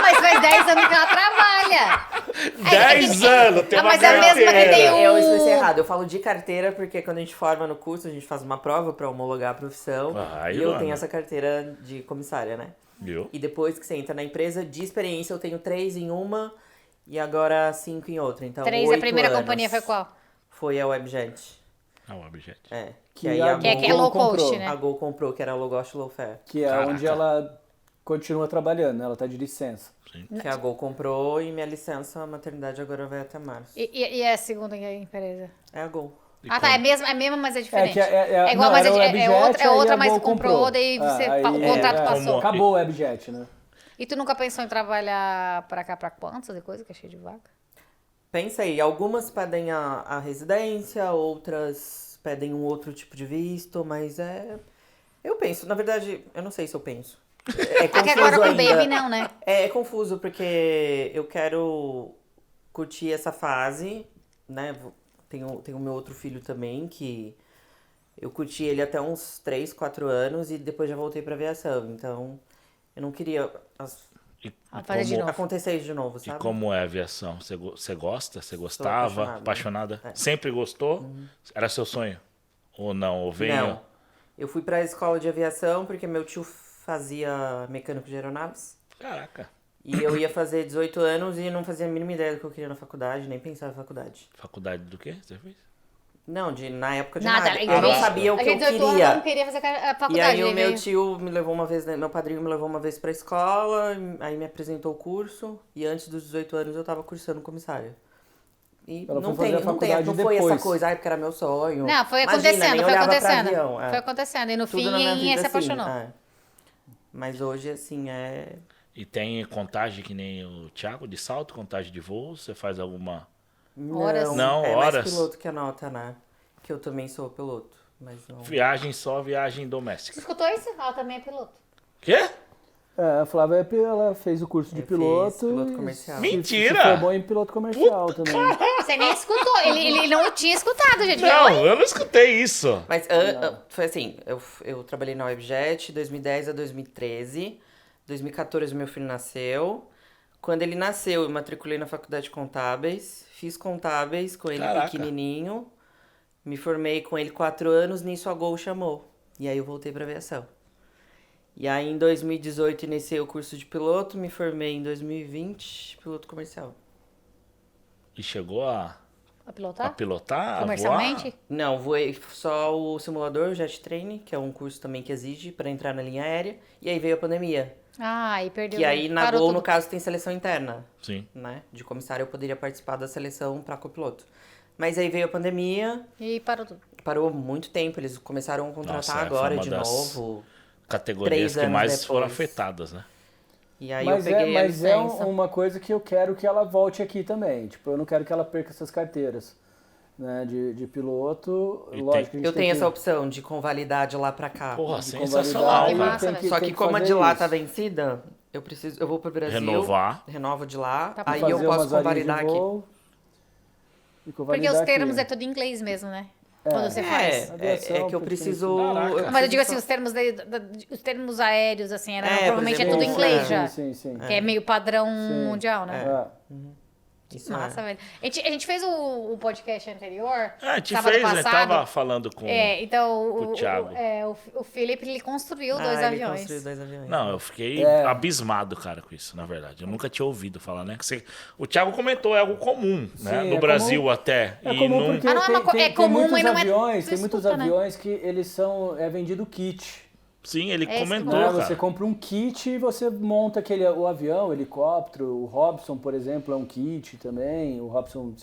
Mas faz 10 anos que ela trabalha. 10 anos, tem uma mas é a mesma que carteira. tem o- Eu expressei errado. Eu falo de carteira porque quando a gente forma no curso, a gente faz uma prova pra homologar a profissão. Vai, e eu Luana. tenho essa carteira de comissária, né? Viu? E depois que você entra na empresa, de experiência, eu tenho 3 em uma e agora 5 em outra. Então, 3, a 8 primeira anos. companhia foi qual? Foi a Webjet. Ah, o objeto. É. Que aí a Que é Gol low cost, comprou. né? a Gol comprou, que era a Low Cost Low Fare. Que é Caraca. onde ela continua trabalhando, né? Ela tá de licença. Que a Gol comprou e minha licença, a maternidade agora vai até março. E a segunda empresa? É a Gol. E Ah, tá, é mesmo, mas é diferente. que é igual, não, mas era o é Webjet, outra, aí a mas Gol comprou, daí você, aí, o contrato passou. Como- Acabou o Webjet, né? E tu nunca pensou em trabalhar pra cá, pra quantos e coisa, que é cheio de vaga? Pensei, algumas pedem a residência, outras pedem um outro tipo de visto, mas é... Eu penso, na verdade, eu não sei se eu penso. É Ah, que agora com o ainda. baby não, né? É confuso, porque eu quero curtir essa fase, né? Tenho meu outro filho também, que eu curti ele até uns 3, 4 anos e depois já voltei pra aviação. Então, eu não queria E fazer de novo. acontecer isso de novo, E sabe? como é a aviação? Você gosta? Você gostava? apaixonado. Apaixonada? É. Sempre gostou? Era seu sonho? Ou não? Ou veio? Não. Eu fui pra escola de aviação porque meu tio fazia mecânico de aeronaves. Caraca. E eu ia fazer 18 anos e não fazia a mínima ideia do que eu queria na faculdade, nem pensava em faculdade. Faculdade do quê você fez? Não, na época de Nada. nada. ele Eu não veio- sabia o que eu 18 anos queria. não queria fazer a faculdade. E aí o ele meu veio- tio me levou uma vez, né, meu padrinho me levou uma vez pra escola, aí me apresentou o curso, e antes dos 18 anos eu tava cursando comissária. E Ela não foi fazer a não faculdade foi essa depois. coisa, ai, porque era meu sonho. Não, foi Imagina, acontecendo, nem foi olhava pra acontecendo. avião, é. Foi acontecendo. E no Tudo fim, na minha vida se assim, apaixonou. é. Mas hoje, assim, é... E tem contagem que nem o Thiago, de salto, contagem de voo? Você faz alguma... Horas. Não, é horas. mais piloto que anota, né? Que eu também sou piloto, mas não... Viagem só, viagem Você doméstica. escutou isso? Ela também é piloto. Quê? A Flávia ela fez o curso de Eu piloto. fiz piloto e comercial. Mentira! Se formou em piloto comercial também. Você nem escutou. Ele não tinha escutado, gente. Não, Oi? eu não escutei isso. Mas foi assim, eu trabalhei na Webjet 2010 a 2013. 2014 meu filho nasceu. Quando ele nasceu, eu matriculei na faculdade de contábeis. Fiz contábeis com ele Caraca. pequenininho. Me formei com ele 4 anos, nisso a Gol chamou. E aí eu voltei pra aviação. E aí em 2018 iniciei o curso de piloto, me formei em 2020, piloto comercial. E chegou a pilotar? pilotar? A Comercialmente? voar? Não, voei só o simulador, o Jet Training, que é um curso também que exige pra entrar na linha aérea. E aí veio a pandemia. Ah, aí perdeu. Que aí na Parou Gol, tudo. no caso, tem seleção interna, Sim. né? De comissário eu poderia participar da seleção pra copiloto. Mas aí veio a pandemia, E parou tudo. parou muito tempo, eles começaram a contratar Nossa, foi agora uma de das novo. Categorias 3 que anos mais foram depois. afetadas, né? E aí Mas eu peguei a mas é licença. uma coisa que eu quero que ela volte aqui também. Tipo, eu não quero que ela perca essas carteiras, né, de piloto. E Lógico, que a gente Eu tem tenho que- essa opção de convalidar de lá pra cá. Porra, de sensacional, convalidar e velho. Massa, tem velho. Só tem que como a fazer de lá isso. tá vencida, eu vou pro Brasil. Renovar. Renovo de lá. Tá pra aí fazer eu posso umas horinhas convalidar de aqui. voo e Porque convalidar os termos aqui. é tudo em inglês mesmo, né? Quando você faz. É Aviação, que eu porque preciso. Caraca. Mas eu digo preciso assim, os termos aéreos, assim, era, É, por provavelmente é exemplo, tudo em inglês já. Sim, sim. Que é meio padrão Sim. mundial, né? É. Isso Massa, é. velho. A gente fez o podcast anterior. Ah, a gente sábado fez, a gente passado. tava falando com... Então, com o Thiago. o Felipe, ele construiu dois Ele aviões. construiu 2 aviões. Não, eu fiquei É. abismado, cara, com isso, na verdade. Eu nunca tinha ouvido falar, né? O Thiago comentou, é algo comum, né? Sim, No é Brasil comum. até. É e comum não... porque Ah, não é tem, uma co- tem, é tem comum muitos e não é- aviões, tu tem muitos escuta, né? aviões que eles são vendido kit. Sim, ele É esse que comentou, Né? cara. Você compra um kit e você monta o avião, o helicóptero. O Robson, por exemplo, é um kit também. O Robson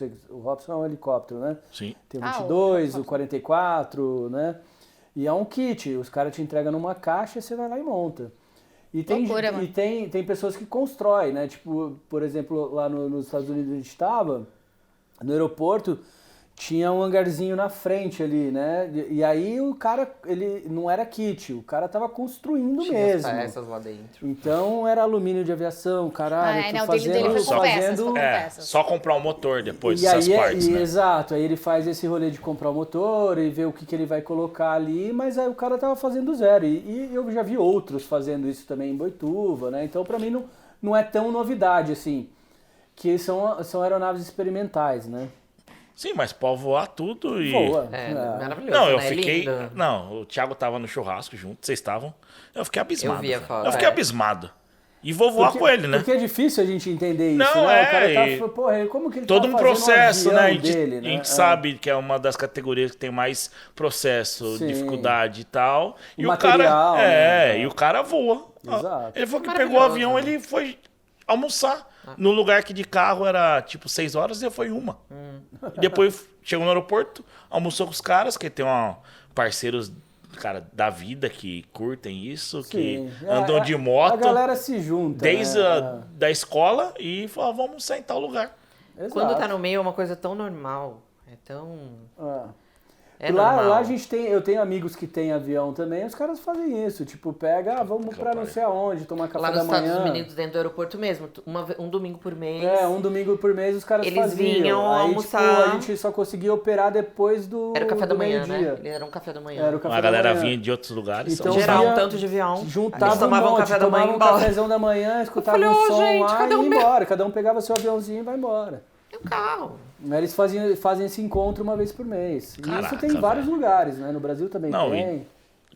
é um helicóptero, né? Sim. Tem o Ah, 22, o o 44, né? E é um kit. Os caras te entregam numa caixa e você vai lá e monta. E tem, Loucura, mano. tem pessoas que constroem, né? Tipo, por exemplo, lá nos Estados Unidos a gente estava, no aeroporto, tinha um hangarzinho na frente ali, né? E aí o cara, ele não era kit, o cara tava construindo Tinha as mesmo. peças lá dentro. Então era alumínio de aviação, caralho, não, o fazendo, dele foi com peças, fazendo... foi com É, peças. só comprar o motor depois, E essas aí, partes, né? exato, aí ele faz esse rolê de comprar o motor e ver o que ele vai colocar ali, mas aí o cara tava fazendo do zero. E eu já vi outros fazendo isso também em Boituva, né? Então pra mim não é tão novidade assim, que são aeronaves experimentais, né? Sim, mas pode voar tudo e... Voa. É, É. maravilhoso, Não, eu né? fiquei... Lindo. Não, o Thiago tava no churrasco junto, vocês estavam. Eu fiquei abismado. Eu vi a cara. foto, Eu fiquei é. abismado. E vou voar com ele, né? Porque é difícil a gente entender isso, Não, né? é, O cara e- tá, porra, como que ele Todo tá um fazendo processo, um né? avião dele, A gente É. sabe que é uma das categorias que tem mais processo, Sim. dificuldade e tal. E Material, o cara. né? E o cara voa. Exato. Ele falou que Maravilhoso. pegou o avião, ele foi almoçar. No lugar que de carro era tipo 6 horas, e foi uma. E depois chegou no aeroporto, almoçou com os caras, que tem parceiros, cara, da vida que curtem isso, que Sim. andam de moto A galera se junta. desde né? da escola e falou, vamos almoçar em tal lugar. Exato. Quando tá no meio é uma coisa tão normal. É tão... É. É lá, normal. lá a gente tem, eu tenho amigos que têm avião também, os caras fazem isso, tipo, pega, vamos pra não sei aonde, tomar café Lá da nos manhã. Estados Unidos, dentro do aeroporto mesmo, um domingo por mês. É, um domingo por mês os caras Eles faziam. vinham Aí, almoçar. tipo, a gente só conseguia operar depois do Era o café da do manhã, meio-dia. né? Ele era um café da manhã. Era o café A da galera manhã. vinha de outros lugares. Então, almoçar. Geral, via- um tanto de avião. Juntava Eles tomavam um monte, café da manhã e tomava um embora. cafezão da manhã, escutava falei, um ô, som gente, lá cadê e ia o meu? embora. Cada um pegava seu aviãozinho e vai embora. E o carro. Aí eles fazem esse encontro uma vez por mês. E isso Caraca, tem em vários velho. lugares, né? No Brasil também Não, tem.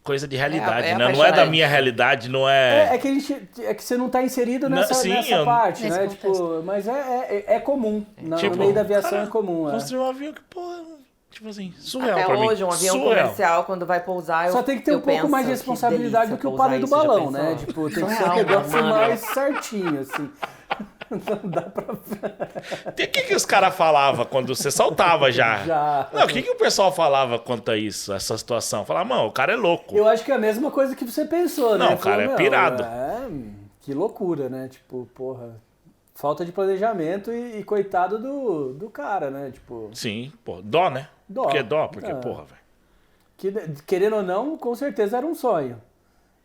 Coisa de realidade, É a né? Não é da apaixonante. minha realidade, não É é... que é que você não tá inserido Não, nessa, sim, nessa eu- parte, Nesse né? contexto. Tipo, mas é comum. Tipo, No meio da aviação cara, é comum. É. Construir um avião que, porra, tipo assim, surreal Até pra mim. hoje, um avião Surreal. comercial, quando vai pousar, Só tem que ter um pouco mais de responsabilidade do que o padre do balão, né? Tipo, tem que ser um Surreal, negócio mano. mais certinho, assim. Não dá pra... O que os caras falavam quando você saltava já? Já. Não, o que o pessoal falava quanto a isso, essa situação? Falava, mano, o cara é louco. Eu acho que é a mesma coisa que você pensou, né? Não, o cara é "Meu, pirado." Que loucura, né? Tipo, porra... Falta de planejamento e coitado do cara, né? Tipo... Sim, pô, dó, né? Dó. Porque dó, porque, É. porra, velho. Que, querendo ou não, com certeza era um sonho,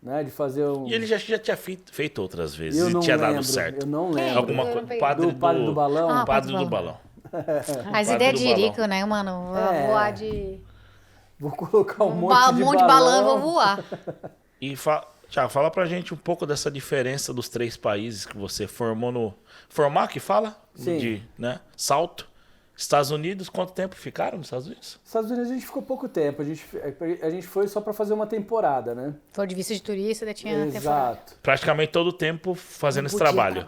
né? De fazer um... E ele já tinha feito outras vezes Eu e não tinha lembro, dado certo. eu não Quem? lembro. Alguma Eu coisa. não peguei. Padre Do padre do balão? Ah, Padre padre do do balão. As Padre ideias do de balão. rico, né, mano? É. Voar de... Vou colocar um Um monte de monte de balão, eu vou voar. E, Thiago, fala pra gente um pouco dessa diferença dos 3 países que você formou no... Formar que fala? Sim. De, né? Salto. Estados Unidos, quanto tempo ficaram nos Estados Unidos? Estados Unidos a gente ficou pouco tempo, a gente foi só pra fazer uma temporada, né? For de visto de turista, daí tinha temporada. Exato, Praticamente todo o tempo fazendo esse trabalho.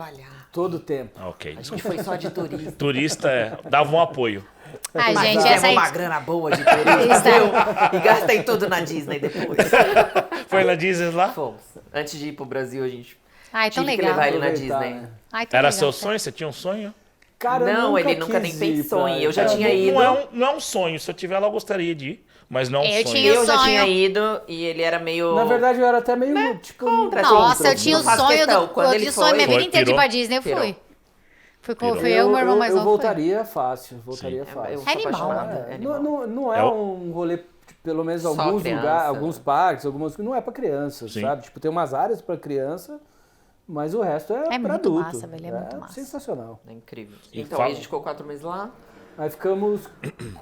todo tempo. Ah, ok. A gente foi só de turista. Turista dava um apoio. Ai, Mas gente, fizemos essa aí... uma grana boa de turista, Isso. viu? E gastei tudo na Disney depois. Foi na Disney lá? Fomos. Antes de ir pro Brasil, a gente Ai, tão tive que legal. levar ele na Aproveitar, Disney. né? Ai, tão Era legal. seu sonho? Você tinha um sonho? Cara, eu Não, ele nunca quis nem ir pensou pra- em ir. Eu já Cara, tinha não- ido. Não é um sonho. Se eu tiver lá, eu gostaria de ir. Mas não é um Eu sonho. tinha- Eu já sonho. tinha ido e ele era meio... Na verdade, eu era até meio, tipo... contra, Nossa, eu Contra. tinha o Não faço sonho questão. do... Quando Eu ele tinha o sonho foi- minha vida Foi, inteira de ir pirou? pra Disney, eu fui. Pirou. Fui com Pirou. fui eu e meu irmão mais eu novo. foi. voltaria fácil, voltaria fácil. Eu sou É animal. apaixonada. É, É animal. não é É o- um rolê, tipo, pelo menos Só alguns criança, lugares, né? alguns parques, algumas não é pra criança, Sim. sabe? Tipo, tem umas áreas pra criança, mas o resto é pra muito adulto. massa, velho, é muito massa. Sensacional. É incrível. E Então, fala- aí a gente ficou 4 meses lá. Aí ficamos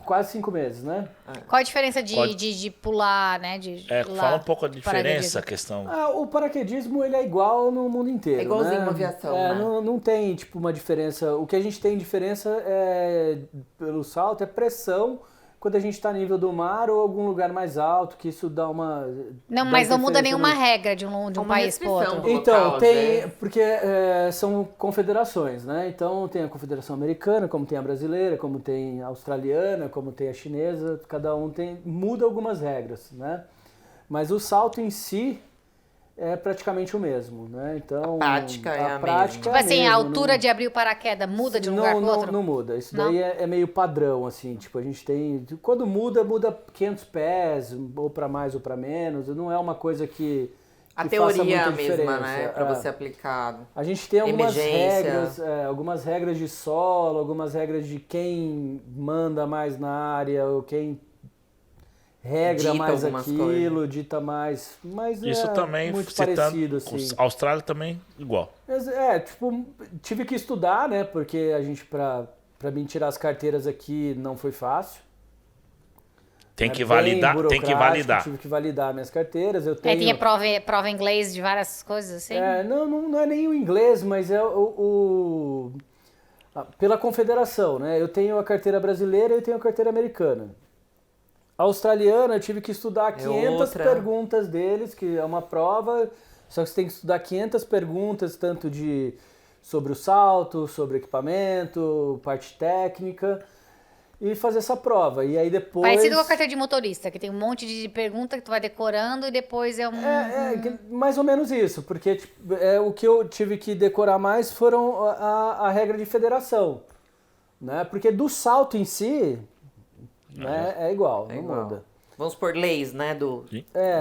quase 5 meses, né? Qual a diferença de, Pode- de pular, né? De lá, Fala um pouco a diferença, a paraquedismo? questão. Ah, o paraquedismo ele é igual no mundo inteiro. É igualzinho né? uma aviação, É, né? não tem tipo uma diferença. O que a gente tem diferença é pelo salto é pressão quando a gente está nível do mar ou algum lugar mais alto, que isso dá uma. Não, dá mas não muda interferência nenhuma no- regra de um Uma país pro restrição outro. do Então, local, às tem. vezes. Porque são confederações, né? Então tem a confederação americana, como tem a brasileira, como tem a australiana, como tem a chinesa, cada um tem. Muda algumas regras, né? Mas o salto em si, é praticamente o mesmo, né? Então, A prática é a prática mesma. Tipo é assim, a mesma, altura de abrir o paraquedas muda de um lugar pro outro? Não muda. Isso Não? daí é meio padrão, assim. Tipo, a gente tem... Quando muda 500 pés, ou para mais ou para menos. Não é uma coisa que A faça teoria é a muita mesma, diferença. né? Pra você aplicar. A gente tem Emergência. algumas regras de solo, algumas regras de quem manda mais na área, ou quem regra Dita mais algumas aquilo, dita mais. Mas Isso é também, muito citando, parecido, assim. Austrália também, igual. Tipo, tive que estudar, né? Porque a gente, pra mim tirar as carteiras aqui, não foi fácil. Tem É que bem validar, tem que burocrático, validar. Tive que validar minhas carteiras. Eu Aí tenho... tinha prova em inglês de várias coisas assim? Não é nem o inglês, mas é pela confederação, né? Eu tenho a carteira brasileira e eu tenho a carteira americana. A australiana, eu tive que estudar 500 outra. perguntas deles, que é uma prova, só que você tem que estudar 500 perguntas, tanto sobre o salto, sobre equipamento, parte técnica, e fazer essa prova. E aí depois... Parecido com a carteira de motorista, que tem um monte de pergunta que tu vai decorando e depois é um... Mais ou menos isso, porque tipo, o que eu tive que decorar mais foram a regra de federação, né? Porque do salto em si, né, é igual, É não igual. muda. Vamos por leis, né? Do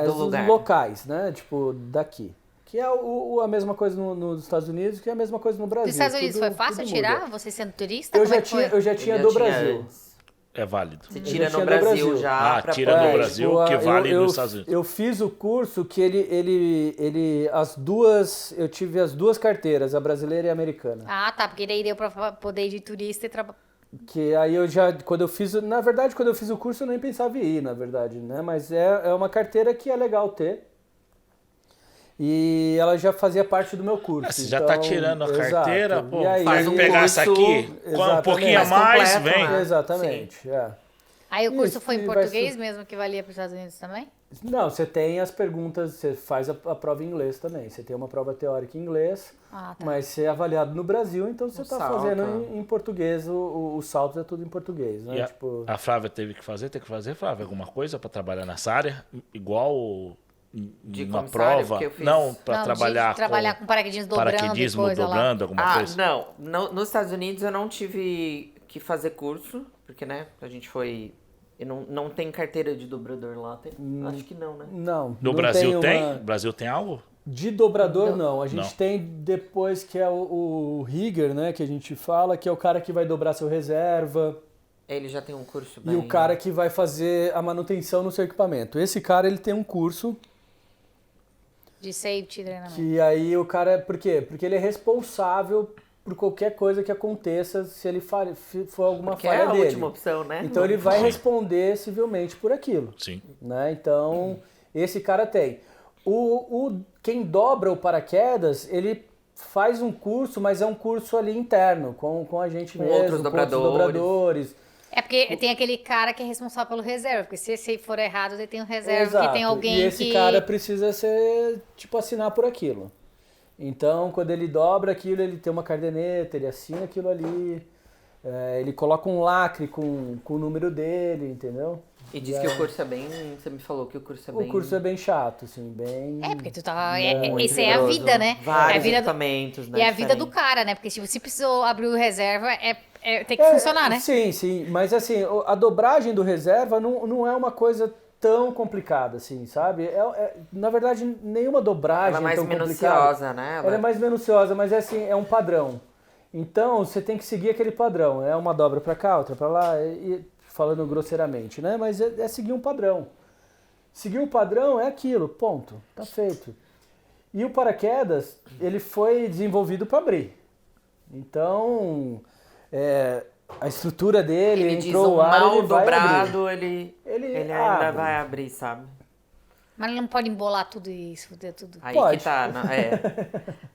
Os lugar. locais, né? Tipo, daqui. Que é a mesma coisa nos Estados Unidos, que é a mesma coisa no Brasil. Dos Estados Unidos Tudo- foi fácil tudo tirar? muda. Você sendo turista? Eu Como já é que foi? tinha, eu já tinha Eu do já tinha Brasil. antes. É válido. Você Eu tira já no tinha do Brasil Brasil. já. Ah, pra tira no poder- Brasil. que vale nos Estados Unidos. Eu fiz o curso que eu tive as duas carteiras, a brasileira e a americana. Ah, tá, porque daí deu pra poder ir de turista e trabalhar. Que aí quando eu fiz o curso eu nem pensava em ir, na verdade, né? Mas é uma carteira que é legal ter. E ela já fazia parte do meu curso. Você já tá tirando a exato. carteira, pô, E aí, faz um pegar essa curso, aqui, um pouquinho a mais mais, completo, vem. né? Exatamente, Aí o curso Isso, foi em e vai português ser- mesmo, que valia para os Estados Unidos também? Não, você tem as perguntas, você faz a prova em inglês também. Você tem uma prova teórica em inglês, Ah, tá. mas você é avaliado no Brasil, então você O está salto, fazendo é. em português, os saltos é tudo em português, né? E Tipo, a Flávia tem que fazer, Flávia, alguma coisa pra trabalhar nessa área? Igual De uma comissário, prova? porque eu fiz- Não, pra Não, trabalhar, de trabalhar com paraquedismo dobrando paraquedismo e coisa lá. dobrando, alguma Ah, coisa? não. Nos Estados Unidos eu não tive que fazer curso, porque, né, a gente foi... E não tem carteira de dobrador lá, tem? Acho que não, né? não. No não Brasil tem? uma- No Brasil tem algo? De dobrador, não. A gente Não. tem depois que é o rigger, né? Que a gente fala, que é o cara que vai dobrar seu reserva Ele já tem um curso e o cara que vai fazer a manutenção no seu equipamento. Esse cara, ele tem um curso De safety treinamento. que aí o cara... Por quê? Porque ele é responsável por qualquer coisa que aconteça se ele for alguma Que é falha a dele. última opção, né? Então ele vai Sim. responder civilmente por aquilo. Sim. Né? Então, esse cara tem. Quem dobra o paraquedas, ele faz um curso, mas é um curso ali interno, com a gente Com mesmo, outros dobradores. É porque tem aquele cara que é responsável pelo reserva, porque se for errado, ele tem um reserva Exato. que tem alguém e esse que... cara precisa ser, tipo, assinar por aquilo. Então, quando ele dobra aquilo, ele tem uma caderneta, ele assina aquilo ali, ele coloca um lacre com o número dele, entendeu? E diz que o curso é bem... Você me falou que o curso é bem... O curso é bem chato, assim, bem... É, porque tu tá... muito Isso é a rigoroso. vida, né? Vários é a vida equipamentos, né? E é a vida do diferentes. cara, né? Porque tipo, se precisou abrir o reserva, tem que funcionar, né? Sim, mas assim, a dobragem do reserva não é uma coisa tão complicada, assim, sabe? Na verdade, nenhuma dobragem Ela é mais tão complicada. minuciosa, né? Ela é mais minuciosa, mas é assim, é um padrão. Então, você tem que seguir aquele padrão. É uma dobra pra cá, outra pra lá, falando grosseiramente, né? Mas é seguir um padrão. Seguir o padrão é aquilo, ponto. Tá feito. E o paraquedas, ele foi desenvolvido para abrir. Então, a estrutura dele, Ele diz entrou um o ar, mal ele vai abrir. dobrado, ele ainda abre. vai abrir, sabe? Mas ele não pode embolar tudo e isso, fuder tudo. Aí Pode. que tá,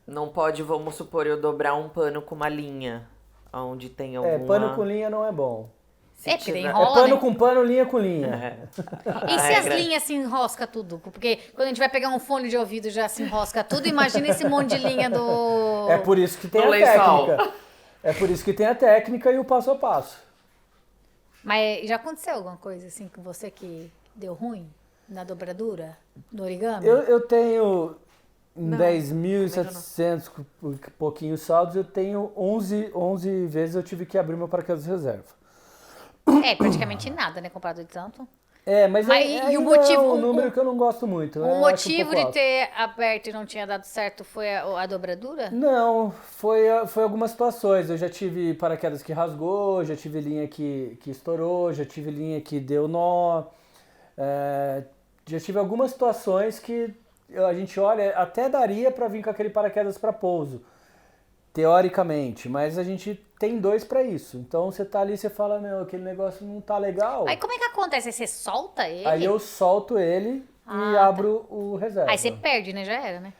não pode, vamos supor, eu dobrar um pano com uma linha, onde tem alguma... Pano com linha não é bom. Se É, porque tiver- enrola, É pano né? com pano, linha com linha. E A se as regra- linhas se enrosca tudo? Porque quando a gente vai pegar um fone de ouvido já se enrosca tudo, imagina esse monte de linha do... É por isso que tem No a lençol. técnica. É por isso que tem a técnica e o passo a passo. Mas já aconteceu alguma coisa assim com você que deu ruim na dobradura, no origami? Eu tenho Em Não, 10.700 pouquinhos saldos, eu tenho 11 vezes eu tive que abrir meu paraquedas de reserva. É, praticamente nada, né? Comparado de tanto. Mas e o ainda motivo- é um número que eu não gosto muito. O eu acho um motivo pouco de alto. ter aberto e não tinha dado certo foi a dobradura? Não, foi algumas situações. Eu já tive paraquedas que rasgou, já tive linha que estourou, já tive linha que deu nó. Já tive algumas situações que a gente olha, até daria para vir com aquele paraquedas para pouso, teoricamente, mas a gente tem 2 para isso. Então você tá ali, você fala, meu, aquele negócio não tá legal. Aí como é que acontece? Aí você solta ele? Aí eu solto ele e tá. abro o reserva. Aí você perde, né? Já era, né?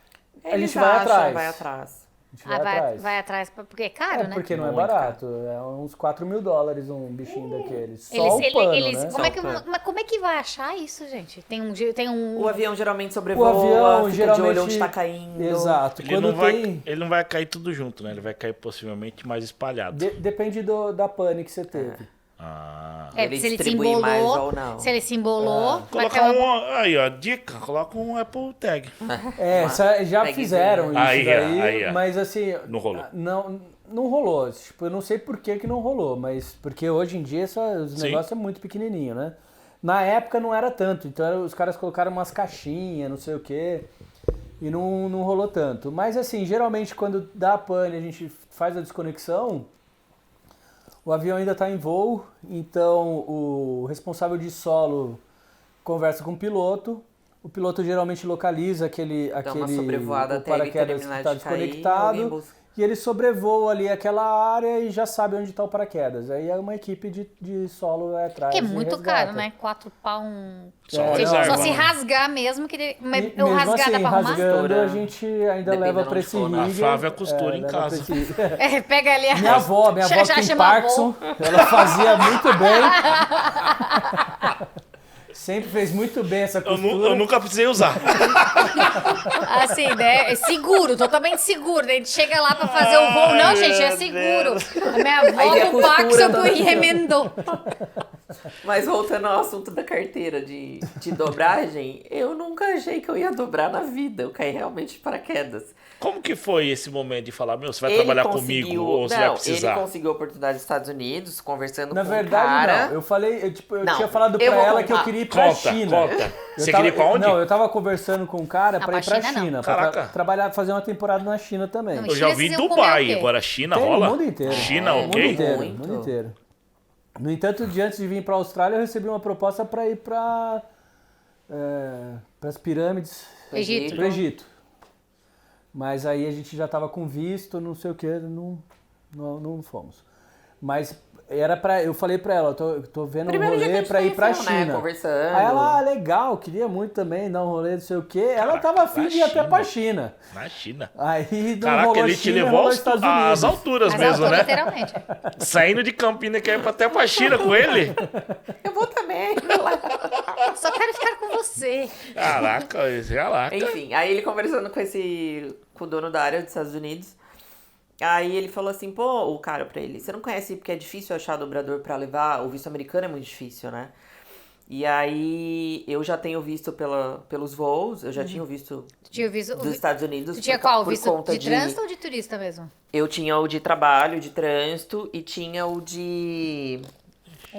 A Eles gente vai acham, atrás. vai atrás. A gente vai atrás. Vai atrás, porque é caro, né? Porque não Muito é barato. É uns $4.000 um bichinho daqueles. Só Eles, o pano, eles, né? como, é que, Só o pano. mas como é que vai achar isso, gente? Tem um... O avião geralmente O sobrevoa, avião fica geralmente... de olho onde tá caindo. Exato. Ele Quando não, vai, tem... ele não vai cair tudo junto, né? Ele vai cair possivelmente mais espalhado. Depende da pane que você teve. Ah. Ele se ele se distribui mais embolou, ou não. se ele se embolou, vai Colocar cair aí, ó, dica, coloca um Apple Tag. Já tagzinha. fizeram isso Aí, daí, aí, ó. mas assim... Não rolou. Não rolou. Tipo, eu não sei por que não rolou, mas porque hoje em dia os Sim. negócios é muito pequenininho, né? Na época não era tanto, então os caras colocaram umas caixinhas, não sei o quê, e não rolou tanto. Mas assim, geralmente quando dá pane, a gente faz a desconexão, o avião ainda está em voo, então o responsável de solo conversa com o piloto geralmente localiza Dá uma aquele sobrevoada o até ele paraquedas que terminar está de cair, alguém desconectado, busca. e ele sobrevoa ali aquela área e já sabe onde está o paraquedas. Aí é uma equipe de solo atrás. Que é e muito resgata. caro, né? 4 pau Só É, reserva, Só se né? rasgar mesmo, que E o mesmo rasgar assim, dá pra arrumar? rasgando, Costura. a gente ainda Dependendo leva pra onde esse for, né? rig. A Flávia costura em leva pra casa. esse- É, pega ali a... Minha avó que tem chama a avó. Parkinson, ela fazia muito bem. Sempre fez muito bem essa Eu costura. nunca precisei usar. Assim, né? É seguro, totalmente seguro. Daí a gente chega lá pra fazer o voo. Não, gente, é meu seguro. A minha Aí avó vem a do costura Paxson toda. que remendou. Mas voltando ao assunto da carteira de dobragem, eu nunca achei que eu ia dobrar na vida. Eu caí realmente de paraquedas. Como que foi esse momento de falar, meu, você vai Ele trabalhar conseguiu- comigo ou você não, vai precisar? Ele conseguiu a oportunidade nos Estados Unidos, conversando Na com verdade, um cara. não. Eu falei, eu Não, tinha falado eu pra vou ela que eu contar. queria ir pra China. Conta. Eu Você tava- queria ir pra onde? Não, eu tava conversando com um cara Não, pra ir pra pra China, não. China. Caraca. Trabalhar, fazer uma temporada na China também. Não, Eu já China, ouvi vocês iam Dubai, comer o quê? agora China Tem rola? no mundo inteiro. China, No mundo ok? inteiro, Muito. no mundo inteiro. No entanto, antes de vir pra Austrália, eu recebi uma proposta pra ir para as pirâmides Egito. pro Egito. Mas aí a gente já tava com visto, não sei o que, não fomos. Mas eu falei pra ela, eu tô vendo Primeiro um dia que a rolê gente pra ir pra conheceu, né? China. Conversando. Aí ela, legal, queria muito também dar um rolê, não sei o que. Ela tava afim na de ir até China? pra China. Na China. Aí não Caraca, rolou ele te China, levou rolou às Estados Unidos. alturas Mas mesmo, altura, né? literalmente. Saindo de Campinas, quer ir até pra China com ele? Eu vou também. Só quero ficar com você. Caraca. Enfim, aí ele conversando com o dono da área dos Estados Unidos. Aí ele falou assim, pô, o cara pra ele, você não conhece porque é difícil achar dobrador pra levar, o visto americano é muito difícil, né? E aí eu já tenho visto pelos voos, eu já tinha o visto Tinha o visto... dos Estados Unidos. Tu tinha por, qual? por Visto conta de trânsito ou de turista mesmo? Eu tinha o de trabalho, de trânsito, e tinha o de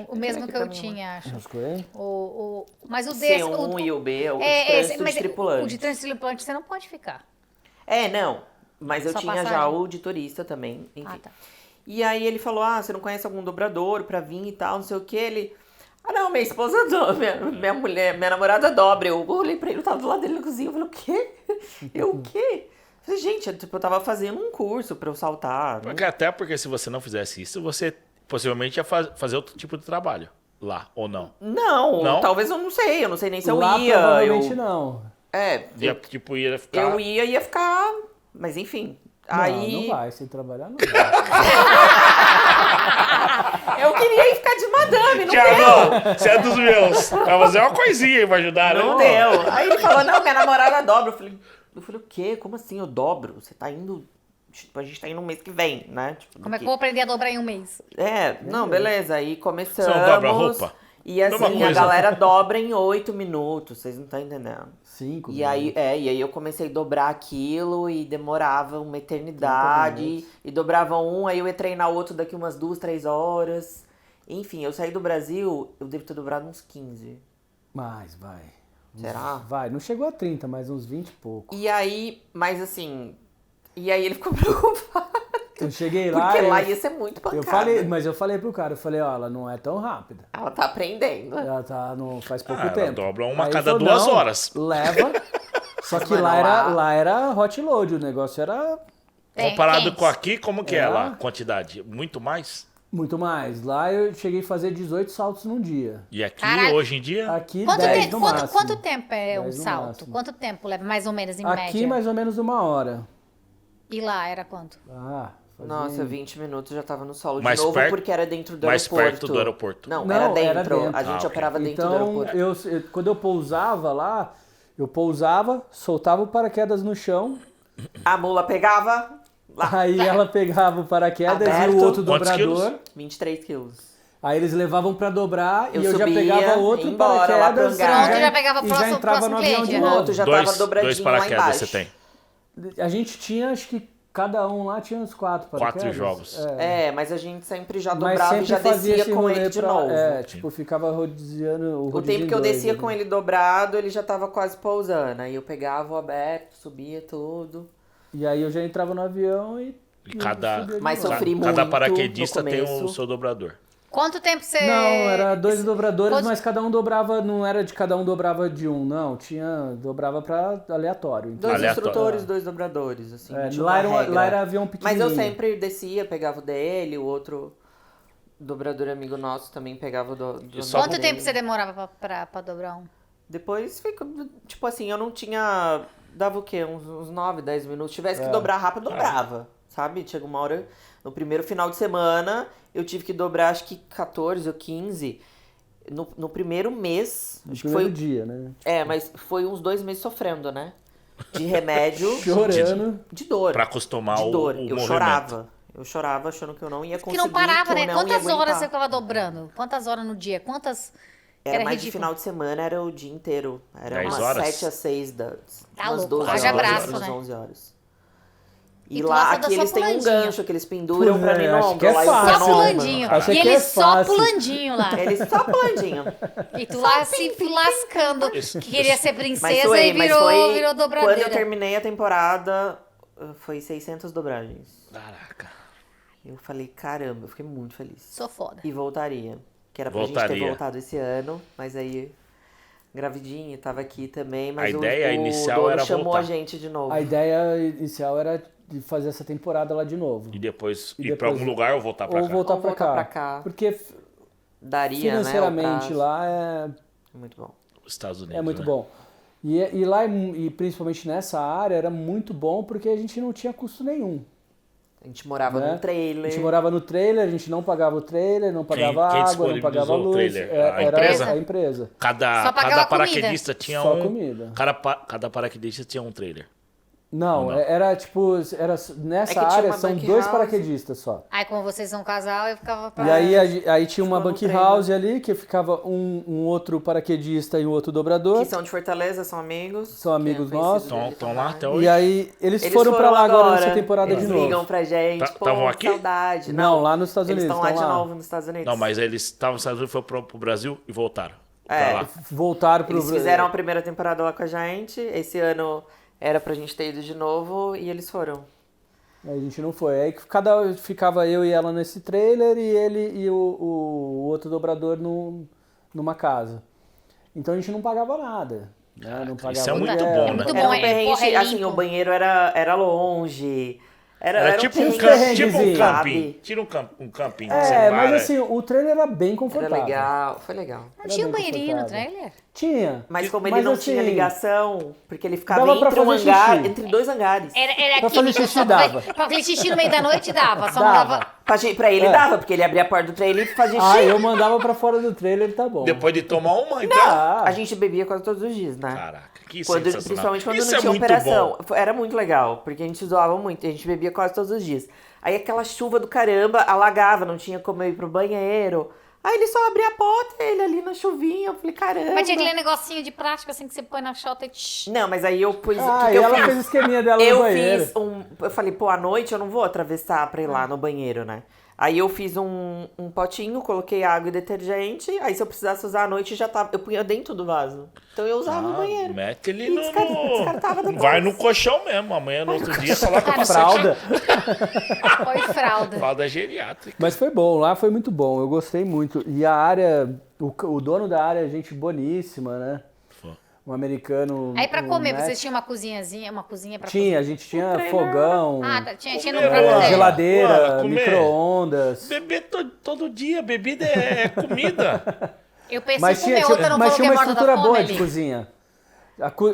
O mesmo aqui que eu pra mim, tinha, acho. Acho que foi. Mas o desse... C1 e o B, o de esse, trânsito mas de tripulante. o de trânsito tripulante você não pode ficar. Não, mas eu Só tinha já passagem? o de turista também, enfim. Ah, tá. E aí ele falou, você não conhece algum dobrador pra vir e tal, não sei o que, ele... não, minha esposa, minha namorada dobra. Eu olhei pra ele, eu tava do lado dele na cozinha, eu falei, o quê? Eu o quê? Eu falei, gente, eu tava fazendo um curso pra eu saltar. Até porque se você não fizesse isso, você possivelmente ia fazer outro tipo de trabalho lá, ou não? Não, talvez eu não sei nem se eu Lá ia. provavelmente não. Ia ficar... Eu ia ficar, mas enfim. Aí Não vai, sem trabalhar não vai. eu queria ir ficar de madame, não deu. Tiago, você é dos meus. Vai fazer uma coisinha aí pra ajudar, Não né? deu. Aí ele falou, não, minha namorada dobra. Eu falei, o quê? Como assim eu dobro? Você tá indo... Tipo, a gente tá indo no mês que vem, né? Tipo, Como é que eu vou aprender a dobrar em um mês? não, beleza. Aí começamos. Você não dobra a roupa? E assim, Mesma a coisa. galera dobra em 8 minutos, vocês não estão entendendo. 5 E aí eu comecei a dobrar aquilo e demorava uma eternidade. E dobrava um, aí eu ia treinar outro daqui umas 2, 3 horas. Enfim, eu saí do Brasil, eu devo ter dobrado uns 15. Mais, vai. Será? Vai, não chegou a 30, mas uns 20 e pouco. E aí, mas assim... E aí ele ficou preocupado. Eu cheguei lá... Porque lá eu, ia ser muito pancada. eu falei pro cara, eu falei, ó, ela não é tão rápida. Ela tá aprendendo. Ela tá no, faz pouco ela tempo. dobra uma a Aí cada ele 2 não, horas. Leva. Só que Mano, lá era hot load, o negócio era Comparado quente. com aqui, como que é É. lá a quantidade? Muito mais? muito mais. Lá eu cheguei a fazer 18 saltos num dia. E aqui, Caralho. hoje em dia... Aqui Quanto, 10 te- no quanto- máximo. quanto tempo é um 10 no salto? máximo. Quanto tempo leva, mais ou menos, em Aqui média? mais ou menos 1 hora. E lá era quanto? Ah, fazia- Nossa, 20 minutos eu já tava no solo Mais de novo, perto- porque era dentro do mais aeroporto. perto do aeroporto. Não, Não, era era dentro. dentro. A gente ok. operava dentro do Então, aeroporto. quando eu pousava lá, eu pousava, soltava o paraquedas no chão, A mula pegava lá, aí ela pegava o paraquedas e Aberto. o outro Quantos dobrador. 23 quilos. Aí eles levavam pra dobrar Eu e eu já subia, pegava outro ia embora lá pro paraquedas hangar. Pronto, já pegava o e próximo- já entrava no próximo avião de cliente, O novo. outro já tava Dois dobradinho lá paraquedas embaixo. você tem. A gente tinha, acho que cada um lá tinha uns 4 paraquedas. 4 jogos. É, mas a gente sempre já Mas dobrava e sempre já fazia descia esse com rolê ele de pra- novo. É, tipo, ficava rodeando o O rodízio tempo em que eu dois descia ali. com ele dobrado, ele já tava quase pousando. Aí eu pegava o aberto, subia tudo. E aí eu já entrava no avião e... E cada, subia de Mas novo. sofri cada muito paraquedista no tem o começo. seu dobrador. Quanto tempo você... Não, era 2 dobradores, Quanto- mas cada um dobrava, não era de cada um dobrava de um, não. Dobrava pra aleatório. Então, Dois Aleatório. instrutores, 2 dobradores, assim. é, tinha lá, uma era regra. lá era avião Mas pequenininho. eu sempre descia, pegava o dele, o outro dobrador amigo nosso também pegava o do só- Quanto dele. tempo você demorava pra dobrar um? Depois fica, tipo assim, eu não tinha. Dava o quê? Uns 9, 10 minutos. Se tivesse que dobrar rápido, dobrava. Sabe? Chega uma hora. No primeiro final de semana, eu tive que dobrar acho que 14 ou 15. No primeiro mês. No Acho que primeiro foi. dia, né? É, mas foi uns 2 meses sofrendo, né? De remédio. Chorando. De dor. Pra acostumar De o dor. movimento. Eu chorava achando que eu não ia Que conseguir. não parava, que eu né? não ia Quantas horas aguentar. você ficava dobrando? Quantas horas no dia? Quantas... Era Era mais de ridículo. final de semana, era o dia inteiro. Era 10 umas horas? 7 a 6 Tá umas louco, 12 haja horas, braço, umas né? 11 horas. E E tu lá, lá só aqui eles têm um pulandinho. gancho que eles penduram Pois pra é, mim no acho ombro. que é lá fácil, Só no né, pulandinho. mano? Acho E que eles é só fácil. pulandinho lá. Eles só pulandinho. E tu lá se lascando. Que queria ser Mas princesa foi, e virou quando dobradeira. eu terminei a temporada, foi 600 dobragens. Caraca. Eu falei, caramba, eu fiquei muito feliz. Sou foda. E voltaria. Que era pra gente ter Voltaria. voltado esse ano, mas aí... Gravidinha, tava aqui também, mas A ideia o inicial dono era chamou voltar. a gente de novo. A ideia inicial era de fazer essa temporada lá de novo. E depois E ir pra depois- algum lugar ou voltar pra Ou cá? voltar Ou pra voltar cá. pra cá. Porque Daria, financeiramente né? o prazo. lá é Muito bom. Estados Unidos, É muito né? bom. E lá, e principalmente nessa área, era muito bom porque a gente não tinha custo nenhum. A gente morava né? num trailer. A gente morava no trailer, a gente não pagava o trailer, não pagava quem água, não disponibilizou pagava o luz. trailer? Era A empresa? a empresa. Só Cada pagava paraquedista tinha Só um... comida. Cada paraquedista tinha um trailer. Não, Ou não? era tipo, nessa É que tinha área uma são bunk 2 house. paraquedistas só. Aí, como vocês são um casal, eu ficava pra... E aí tinha uma Ficou no bunk trailer. house ali, que ficava um outro paraquedista e um outro dobrador. Que são de Fortaleza, são amigos. São amigos que é conhecido nossos. dele Estão lá também. até hoje. E aí eles Eles foram pra lá agora nessa temporada eles de novo. ligam pra gente, pô, Tavam aqui? saudade. Não, lá nos Estados Eles Unidos, estão lá de estão lá. novo nos Estados Unidos. Não, mas eles estavam nos Estados Unidos, foram pro Brasil e voltaram. É. Pra lá. Voltaram pro Eles fizeram a primeira temporada lá com a gente. Esse ano era pra gente ter ido de novo e eles foram. A gente não foi. Aí ficava eu e ela nesse trailer e ele e o outro dobrador numa casa. Então a gente não pagava nada. Né? Não pagava isso é muito aluguel. bom, né? Muito Era bom, um perrengue, porra, é assim, limpo. o banheiro era longe. Era um tipo um perrengue, perrenguezinho. camping. sabe? Tira um camping. que você É, vai, mas assim, o trailer era bem Era confortável. legal, foi legal. Não tinha um bem banheirinho no confortável. trailer? Tinha. Mas como ele não tinha assim, ligação, porque ele ficava dava pra entre um fazer hangar, xixi. entre 2 hangares. Era Pra aqui, fazer xixi dava. Pra aquele xixi no meio da noite dava, só não Dava. dava... Pra ele É. dava, porque ele abria a porta do trailer e fazia Ah, xixi. eu mandava pra fora do trailer, tá bom. Depois de tomar uma, então... Ah, A gente bebia quase todos os dias, né? Caraca, que Quando, sensacional. principalmente quando Isso não é tinha muito operação. bom. Era muito legal, porque a gente se zoava muito, a gente bebia quase todos os dias. Aí aquela chuva do caramba alagava, não tinha como eu ir pro banheiro. Aí ele só abria a porta, ele ali na chuvinha, eu falei, caramba. Mas tinha aquele negocinho de plástico assim que você põe na chota e... tch. Não, mas aí eu pus... Ah, que e eu ela fiz? fez o esqueminha dela no Eu banheiro. fiz eu falei, pô, à noite eu não vou atravessar pra ir lá no banheiro, né? Aí eu fiz um potinho, coloquei água e detergente, aí se eu precisasse usar à noite, já tava, eu punha dentro do vaso. Então eu usava no banheiro. Mete ele E no... descartava depois. Vai no colchão mesmo. Amanhã, no outro dia, coloca pra Fralda. Põe fralda. Fralda geriátrica. Mas foi bom, lá foi muito bom, eu gostei muito. E a área, o dono da área é gente boníssima, né? Um americano. Aí pra comer, Matt. vocês tinham uma cozinhazinha pra Tinha, a gente tinha fogão, Ah, tá, tinha no Comer, próprio mano. dele. geladeira, Mano, comer. micro-ondas. Beber todo dia. Bebida é comida. Eu pensei Mas em comer tinha, outra, não mas tinha coloquei uma morta da estrutura fome boa ali. de cozinha.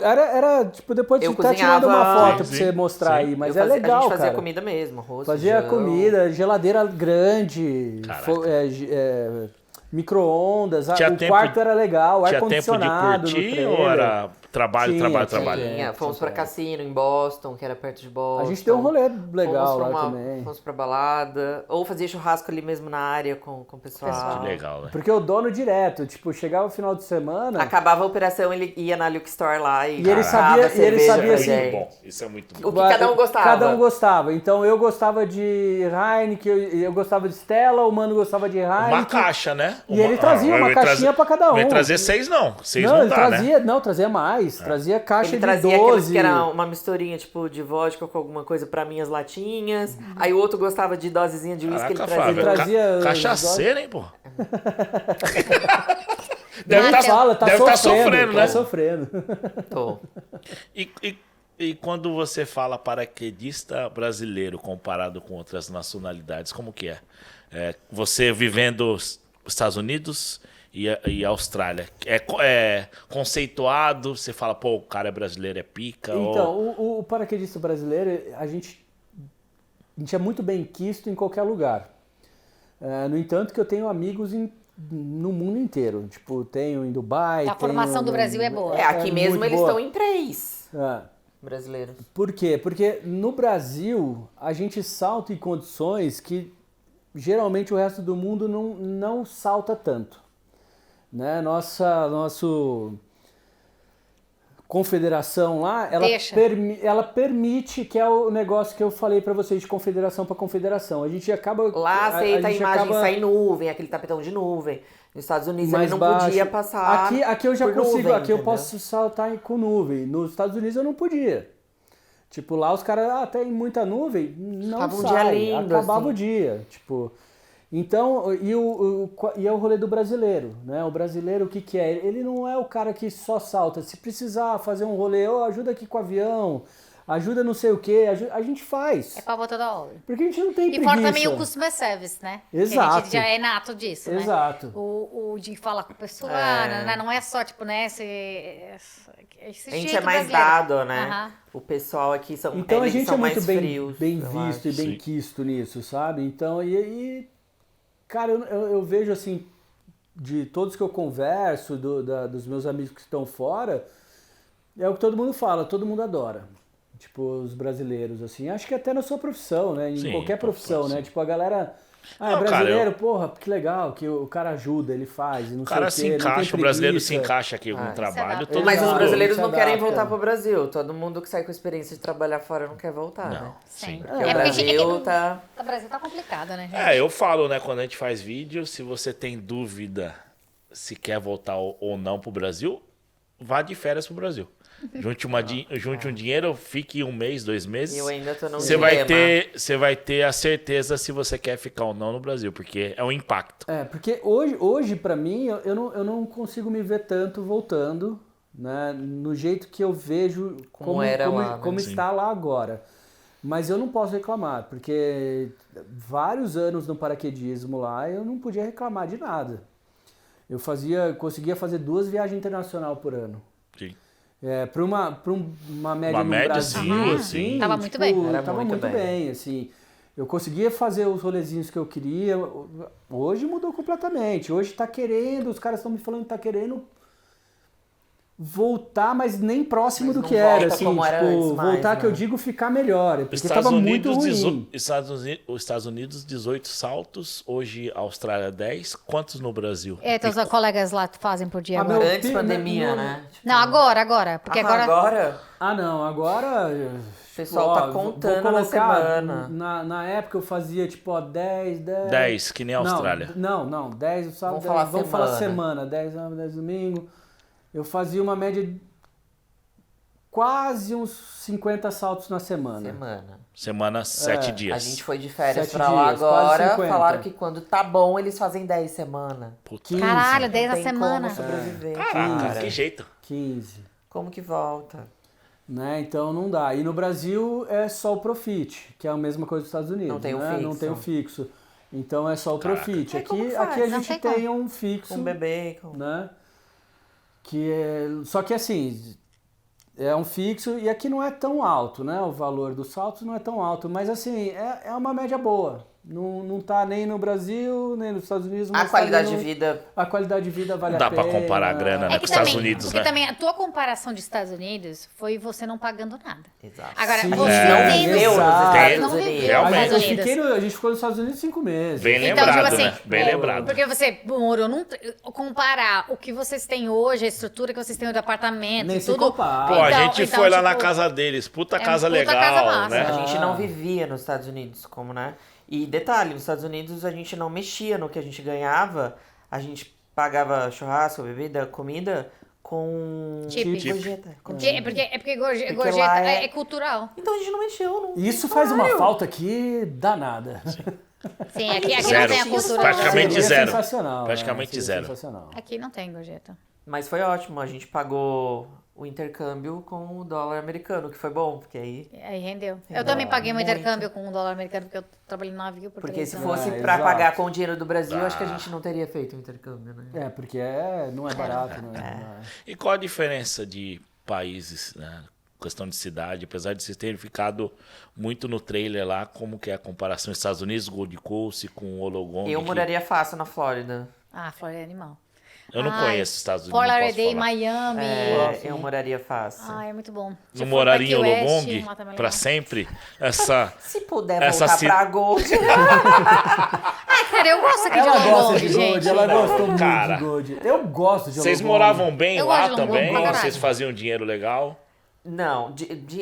Era tipo, depois Eu de tá tirando uma cozinhava- foto pra Sim, você mostrar sim. aí, mas Eu é fazia- legal, A gente fazia cara. comida mesmo, arroz, Fazia feijão. comida, geladeira grande, Caraca. micro-ondas, Tinha o tempo- quarto era legal, Tinha tempo de ar-condicionado no curtir trailer. ou era trabalho, Tinha, trabalho, tinha trabalho? tempo. Tinha, fomos pra Sim. cassino em Boston, que era perto de Boston. A gente deu um rolê legal Fomos lá pra também. Fomos pra balada. Ou fazia churrasco ali mesmo na área com o pessoal. Que legal, né? Porque o dono direto, tipo, chegava o final de semana Acabava a operação, ele ia na Liquor Store lá e, E ele comprava sabia- e ele cerveja sabia, pra assim, Muito gente. bom. Isso é muito bom. O que cada um gostava. Cada um gostava. Então eu gostava de Heineken, eu gostava de Stella, o Mano gostava de Heineken. Uma caixa, né? E ele trazia uma vai caixinha pra cada um. Vai trazer 6 não. 6 Não, não, ele dá, trazia, né? não, trazia mais. Trazia caixa Ele de trazia aqueles 12. que era uma misturinha, tipo, de vodka com alguma coisa pra minhas latinhas. Aí o outro gostava de dosezinha de uísque, ele Caraca, trazia. Flávio. Ele trazia- Cachaceiro, hein, pô? Deve Tá- fala, tá deve sofrendo, tá sofrendo, tá né? sofrendo. Tô. E quando você fala paraquedista brasileiro comparado com outras nacionalidades, como que é? Você vivendo os Estados Unidos e Austrália, é conceituado? Você fala, pô, o cara é brasileiro, é pica? Então, o paraquedista brasileiro, a gente é muito bem quisto em qualquer lugar. No entanto, que eu tenho amigos no mundo inteiro. Tipo, tenho em Dubai. A formação do Brasil é boa. Aqui mesmo muito eles boa. estão em 3 É. brasileiros. Por quê? Porque no Brasil a gente salta em condições que geralmente o resto do mundo não salta tanto. Né? Nosso confederação lá, Deixa. ela permite, que é o negócio que eu falei pra vocês de confederação para confederação. A gente acaba... Lá aceita a gente imagem acaba sai nuvem, aquele tapetão de nuvem. Nos Estados Unidos mais ele não baixo. podia passar. Aqui eu já por consigo, nuvem, aqui eu entendeu? posso saltar com nuvem. Nos Estados Unidos eu não podia. Tipo, lá os caras, tem muita nuvem, não Tava um sai, dia lindo, acabava assim. o dia. Tipo, então, e é o rolê do brasileiro, né? O brasileiro, o que que é? Ele não é o cara que só salta. Se precisar fazer um rolê, ajuda aqui com o avião, ajuda não sei o quê, a gente faz. É pra botar da obra. Porque a gente não tem E preguiça. fora também o customer service, né? Que a Exato. gente já é nato disso, né? Exato. O de falar com o pessoal, não é só, tipo, né, esse A gente jeito é mais brasileiro. dado, né? Aham. O pessoal aqui são Então a eles gente são é muito mais bem frios, bem eu visto e acho. bem Sim. quisto nisso, sabe? Então, cara, eu vejo assim, de todos que eu converso, dos meus amigos que estão fora, é o que todo mundo fala, todo mundo adora. Tipo, os brasileiros, assim. Acho que até na sua profissão, né? Em Sim, qualquer profissão, sim. né? Tipo, a galera... é Não, brasileiro, cara, porra, que legal, que o cara ajuda, ele faz, e não O cara sei se o quê, não tem encaixa, o brasileiro se preguiça. encaixa aqui com Ah, o trabalho. adapta. Todo Mas os Exato. mundo- brasileiros se não querem adapta. voltar pro Brasil. Todo mundo que sai com a experiência de trabalhar fora não quer voltar, né? Não, sim. Porque É o porque Brasil tá... O Brasil tá complicado, né, gente? Eu falo, né, quando a gente faz vídeo, se você tem dúvida se quer voltar ou não pro Brasil, vá de férias pro Brasil. Junte um dinheiro, fique 1 mês, 2 meses. Eu ainda tô num Você vai dilema. você vai ter a certeza se você quer ficar ou não no Brasil, porque é um impacto. Porque hoje para mim, eu não consigo me ver tanto voltando, né? No jeito que eu vejo Como era lá, né? como Sim. está lá agora. Mas eu não posso reclamar, porque vários anos no paraquedismo lá, eu não podia reclamar de nada. Eu conseguia fazer 2 viagens internacionais por ano. Sim. Para uma média Uma no média, Brasil, sim, assim, sim. Tava muito bem. Era Tava muito muito bem, assim. Eu conseguia fazer os rolezinhos que eu queria. Hoje mudou completamente. Hoje tá querendo, os caras estão me falando que tá querendo voltar, mas nem próximo Mas do não que era, volta assim, como era tipo, antes mais, voltar que eu né? digo ficar melhor, porque Estados tava muito Unidos, ruim. Os Estados Unidos, 18 saltos. Hoje, Austrália, 10. Quantos no Brasil? Então, os colegas lá fazem por dia Ah, agora. meu- Antes pi- pandemia, não- né? Tipo, Não, agora. Porque agora... Ah, não, agora... O pessoal tá contando na semana. Na época eu fazia, tipo, ó, 10... 10, que nem a Austrália. Não, 10 o sábado, Vamos falar semana, 10 sábado, 10 domingo. Eu fazia uma média de quase uns 50 saltos na semana. Semana, 7 É, dias. A gente foi de férias 7 pra lá dias, quase agora, 50. falaram que quando tá bom eles fazem 10 semanas. Puta. 15. Caralho, 10 Não na tem semana. como sobreviver. Caraca, cara. que jeito. 15. Como que volta? Né? Então não dá. E no Brasil é só o Profit, que é a mesma coisa dos Estados Unidos. Não tem o né? fixo. Não tem o fixo. Então é só o Caraca. Profit. Aí como Aqui, que faz? aqui a Não gente tem tem um fixo, Com bebê, com... né? Que é... Só que assim, é um fixo e aqui não é tão alto, né? O valor dos saltos não é tão alto, mas assim, é uma média boa. Não tá nem no Brasil, nem nos Estados Unidos. A mas qualidade tá ali de vida... A qualidade de vida vale Não dá a pena. pra comparar a grana, né, É com que os Estados também, Unidos, porque né? também a tua comparação de Estados Unidos foi você não pagando nada. Exato. Agora, Sim, você É, tem viveu nos exato. Estados não viveu Unidos. nos Realmente. Estados Unidos. A gente ficou nos Estados Unidos 5 meses. Bem Então, lembrado, tipo assim, né? Bem lembrado. Porque você morou num... Comparar o que vocês têm hoje, a estrutura que vocês têm do apartamento, Nem e se tudo... compara. Pô, a Então- gente então, foi lá na tipo, casa deles. Puta é casa puta legal, casa massa. né? A gente não Ah. vivia nos Estados Unidos, como, né? E detalhe, nos Estados Unidos a gente não mexia no que a gente ganhava, a gente pagava churrasco, bebida, comida com Tip. gorjeta. Com Porque Porque gorjeta lá é cultural. Então a gente não mexeu. Não. Isso faz uma falta aqui danada. Sim, aqui não Zero. tem a cultura. Praticamente Seria zero. sensacional. Praticamente Seria zero. Sensacional. Aqui não tem gorjeta. Mas foi ótimo, a gente pagou o intercâmbio com o dólar americano, que foi bom, porque aí... Aí rendeu. Eu também paguei meu Muito. intercâmbio com $1 americano, porque eu trabalhei no navio por Porque 3 se anos. fosse É, pra exato. pagar com o dinheiro do Brasil, acho que a gente não teria feito o intercâmbio, né? É, porque não é barato, né? E qual a diferença de países, né? Questão de cidade, apesar de vocês terem ficado muito no trailer lá, como que é a comparação Estados Unidos, Gold Coast com Wollongong? Eu que moraria fácil na Flórida. Ah, Flórida é animal. Eu não Ai, conheço Estados Unidos, Fort não posso Lauderdale, falar. Miami. Eu moraria fácil. Ai, é muito bom. Não moraria em West, Wollongong lá também é pra legal. sempre? Essa... Se puder Essa voltar ci- pra Gold. Ai, cara, eu gosto aqui Ela de gosta Wollongong, de Gold, gente. ela gostou muito Cara. de Gold. Eu gosto de Vocês Wollongong. moravam bem Eu lá gosto de Wollongong também? pra caralho. Vocês faziam dinheiro legal? Não,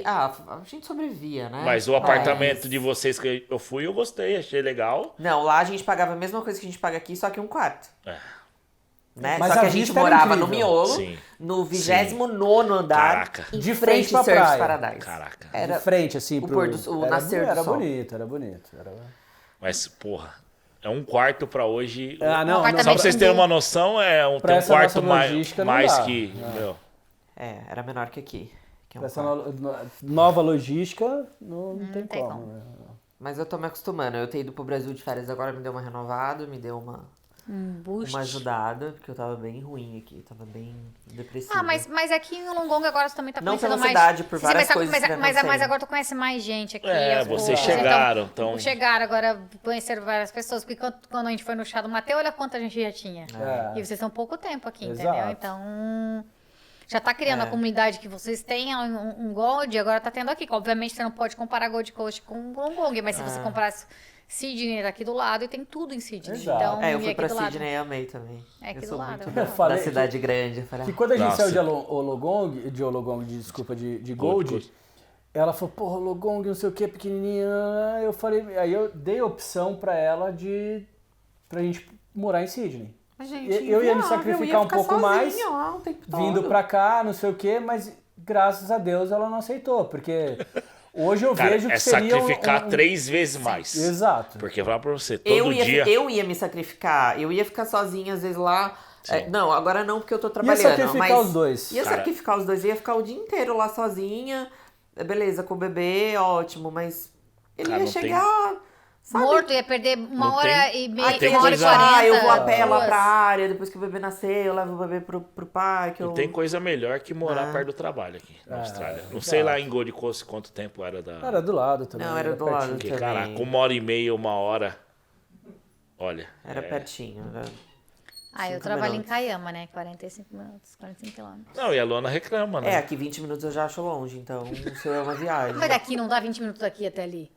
a gente sobrevivia, né? Mas o apartamento de vocês que eu fui, eu gostei, achei legal. Não, lá a gente pagava a mesma coisa que a gente paga aqui, só que um quarto. É. Né? Mas só que a a gente vista era morava no incrível. miolo, Sim. no 29º andar, Caraca. em De frente frente pra ao Surfers praia. Paradise. Caraca. Era De frente, assim, o pôr do- o era, nascer do era sol. bonito, era bonito. Mas, porra, é um quarto pra hoje. Ah, não, apartamento Só pra vocês terem com- uma noção, Pra tem um essa quarto nossa logística não mais dá. que. Meu, era menor que aqui. Que é um Essa quarto. nova logística não tem tem como. como. né? Mas eu tô me acostumando. Eu ter ido pro Brasil de férias agora me deu uma renovada, me deu uma Boost. ajudada, porque eu tava bem ruim aqui, tava bem depressiva. Ah, mas aqui em Wollongong agora você também tá Não conhecendo pela mais... cidade, por Sim, várias mas, coisas mas, que mas, aconteceram. mas agora tu conhece mais gente aqui. É, aos vocês poucos. chegaram, então- Chegaram, agora conheceram várias pessoas. Porque quando a gente foi no chá do Mateu, olha quanta gente já tinha. É. E vocês estão pouco tempo aqui, Exato. entendeu? Então... Já tá criando a comunidade que vocês têm, um Gold, agora tá tendo aqui. Obviamente você não pode comparar Gold Coast com Wollongong, mas se você comparasse Sydney daqui do lado, e tem tudo em Sydney. Exato. Então, eu e fui aqui pra do lado. Sydney e amei também. É aqui eu do sou lado, muito eu da falei cidade grande. Eu falei, Que quando a gente Nossa. saiu de Wollongong, desculpa, de Gold, Coast. ela falou, porra, Wollongong, não sei o que, pequenininha. Eu falei, aí eu dei a opção pra ela pra gente morar em Sydney. mas, gente, Eu ia me inviável, sacrificar eu ia um ficar pouco mais, sozinha lá o tempo todo. vindo pra cá, não sei o que, mas graças a Deus ela não aceitou, porque hoje eu Cara, vejo que é seria sacrificar 3 vezes mais. Exato. Porque falar pra você, todo dia. Eu ia me sacrificar, eu ia ficar sozinha às vezes lá. Não, agora não, porque eu tô trabalhando. sacrificar mas os dois. Ia Cara. sacrificar os dois, ia ficar o dia inteiro lá sozinha. Beleza, com o bebê, ótimo, mas ele Cara, ia não tem- chegar, sabe? Morto, ia perder uma Não hora tem- e meia, Aqui tem a uma hora e gente, coisa- 40. eu vou a pé lá duas. pra área, depois que o bebê nascer, eu levo o bebê pro pai, que eu... Não tem coisa melhor que morar Ah. perto do trabalho aqui na Austrália. Não exato. sei lá em Gold Coast quanto tempo era da. Era do lado também. Não, era do lado. pertinho. Porque, também. caraca, 1h30, 1 hora. Olha. Era pertinho, era... Ah, eu 5 trabalho minutos. em Caiama, né? 45 minutos, 45 quilômetros. Não, e a Luana reclama, né? É, aqui 20 minutos eu já acho longe, então isso é uma viagem. Mas daqui não dá 20 minutos daqui até ali.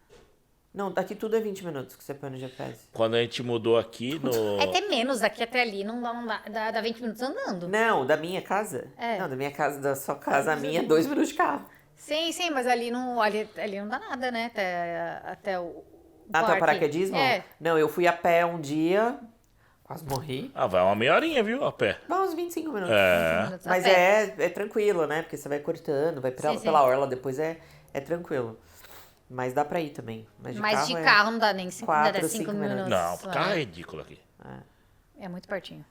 Não, daqui tudo é 20 minutos que você põe no GPS. Quando a gente mudou aqui no... É até menos daqui até ali, não dá 20 minutos andando. Não, da minha casa? É. Não, da minha casa, da sua casa, a minha, 2 minutos de carro. Sim, mas ali não dá nada, né? Até o Até o parque. paraquedismo? É. Não, eu fui a pé um dia, quase morri. Ah, vai uma meia horinha, viu, a pé. Vai uns 25 minutos. É. Minutos a Mas pé. é tranquilo, né? Porque você vai cortando, vai Sim, sim. pela orla, depois é tranquilo. Mas dá pra ir também. Mas De carro não dá nem 5 4, 5 5 minutos. Não, o carro é ridículo aqui. É muito pertinho.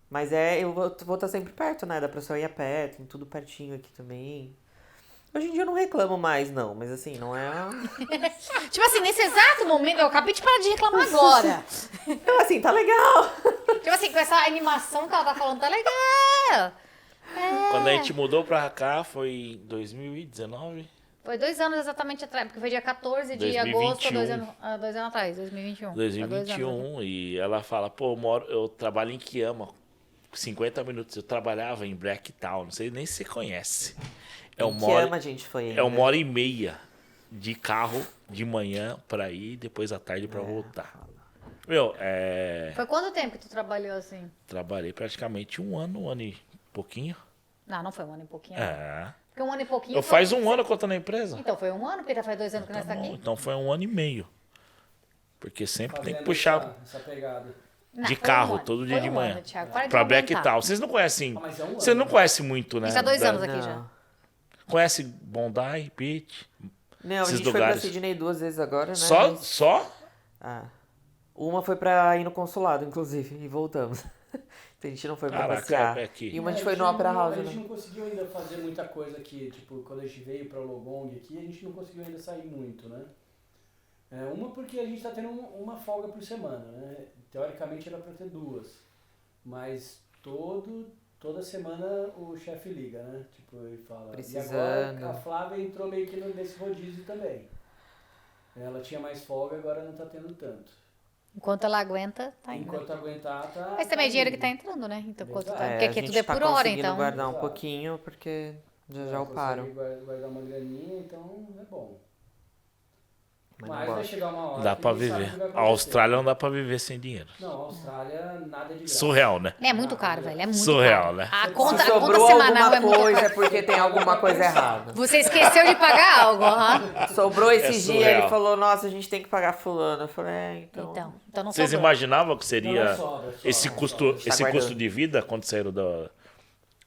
Mas eu vou estar sempre perto, né? Dá pra só ir a pé, tem tudo pertinho aqui também. Hoje em dia eu não reclamo mais, não. Mas assim, não é... Tipo assim, nesse exato momento, eu acabei de parar de reclamar agora. Então assim, tá legal. Tipo assim, com essa animação que ela tá falando, tá legal. Quando a gente mudou pra cá, foi em 2019. Foi 2 anos exatamente atrás, porque foi dia 14 de agosto, 2 anos atrás, 2021. Foi 2 anos atrás. 2021. E ela fala, pô, eu trabalho em Kiama, 50 minutos. Eu trabalhava em Blacktown, não sei nem se você conhece. Que ama a gente foi ainda. É 1h30 de carro de manhã pra ir, depois à tarde pra voltar. Meu, Foi quanto tempo que tu trabalhou assim? trabalhei praticamente um ano e pouquinho. Não foi 1 ano e pouquinho. Não. É. Porque 1 ano e pouquinho. Eu faz um ano que eu tô na empresa. Então foi 1 ano, porque já faz 2 anos que nós Tá tá bom, aqui. então foi 1 ano e meio. Porque sempre tem que Fazendo puxar essa pegada. Não, de foi carro 1 ano. todo dia Foi de 1 manhã. ano, Thiago. Para de Pra aumentar. Blacktown. Vocês não conhecem. Ah, mas é um ano, Você não né? conhece muito, né? A gente tá 2 anos Da- aqui Não. já. Conhece Bondi, Beach? Não, a Esses gente foi pra lugares. Sydney 2 vezes agora, né? Só? Mas- Só? Ah. Uma foi pra ir no consulado, inclusive, e voltamos. Então a gente não foi pra Caraca, passear. é aqui. E uma a gente É, foi no Opera House, A gente né? não conseguiu ainda fazer muita coisa aqui. Tipo, quando a gente veio pra Logong aqui, a gente não conseguiu ainda sair muito, né? Uma porque a gente tá tendo uma folga por semana, né? Teoricamente era pra ter 2. Mas toda semana o chefe liga, né? Tipo, ele fala... Precisando. E agora a Flávia entrou meio que nesse rodízio também. Ela tinha mais folga, agora não tá tendo tanto. Enquanto ela aguenta, tá indo. Enquanto aguentar, tá... Mas também é tá dinheiro que indo. tá entrando, né? Então, quanto Exato. tá... Porque a aqui gente tudo é tá por hora, conseguindo então. guardar um Exato. pouquinho, porque já Ela uparam. consegue guardar uma graninha, então é bom. Mas Mas não vai gosto. chegar uma hora Dá que pra ninguém sabe o viver. que vai A acontecer. Austrália não dá pra viver sem dinheiro. Não, a Austrália nada de graça. Surreal, né? É muito caro, velho. É muito Surreal, caro. né? A conta, Se a conta sobrou semanal é alguma muito coisa, é cara. porque tem alguma coisa errada. Você esqueceu de pagar algo, aham. Sobrou esse dia, surreal. ele falou, nossa, a gente tem que pagar fulano. Eu falei, então... Então não Vocês sobrou. imaginavam que seria Não, sobra, esse sobra, custo, sobra. Tá esse guardando. custo de vida quando saíram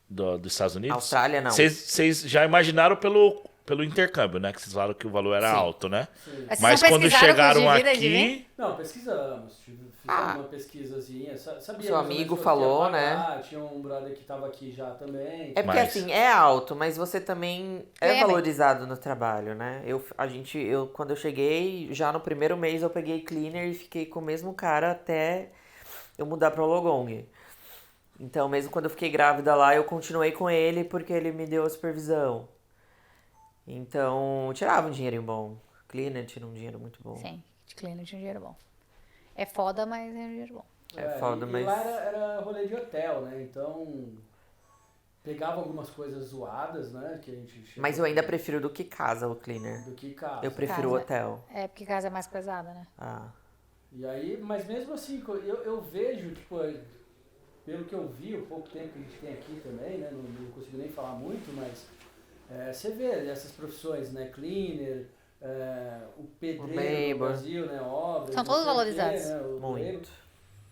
dos Estados Unidos? Austrália, não. Vocês já imaginaram pelo intercâmbio, né? Que vocês falaram que o valor era Sim. alto, né? Mas vocês Mas não quando pesquisaram chegaram custo de vida de aqui, Não, pesquisamos. Fizemos uma pesquisazinha. Sabia Seu mais ou menos amigo quanto ia falou, pagar, Tinha um brother que tava aqui já também. É porque Mas- assim, é alto, mas você também é Ganha bem. valorizado no trabalho, né? Quando eu cheguei, já no primeiro mês eu peguei cleaner e fiquei com o mesmo cara até eu mudar pra Logong. Então, mesmo quando eu fiquei grávida lá, eu continuei com ele porque ele me deu a supervisão. Então, tirava um dinheirinho bom. Cleaner tira um dinheiro muito bom. Sim, de cleaner de um dinheiro bom. É foda, mas é um dinheiro bom. É foda, e mas- lá era rolê de hotel, né? Então, pegava algumas coisas zoadas, né? Que a gente chegou- Mas eu ainda prefiro do que casa o cleaner. Do que casa. Eu prefiro Casa. hotel. É porque casa é mais pesada, né? Ah. E aí, mas mesmo assim, eu vejo, tipo, pelo que eu vi, o pouco tempo que a gente tem aqui também, né? Não consigo nem falar muito, mas você vê essas profissões, né? Cleaner, o pedreiro no labor. Brasil, né? Obras. São não todos sei o quê, valorizados. né, o labor. Muito.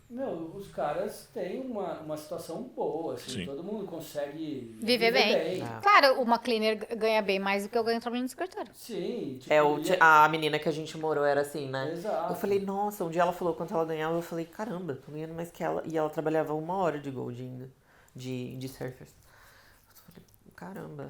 Meu, os caras têm uma situação boa, assim, Sim. todo mundo consegue Viver bem. Ah. Claro, uma cleaner ganha bem mais do que eu ganho trabalhando no escritório. Sim, tipo, A menina que a gente morou era assim, né? Exato. Eu falei, nossa, um dia ela falou quanto ela ganhava, eu falei, caramba, tô ganhando mais que ela. E ela trabalhava 1 hora de gold ainda, de surfers. Eu falei, caramba,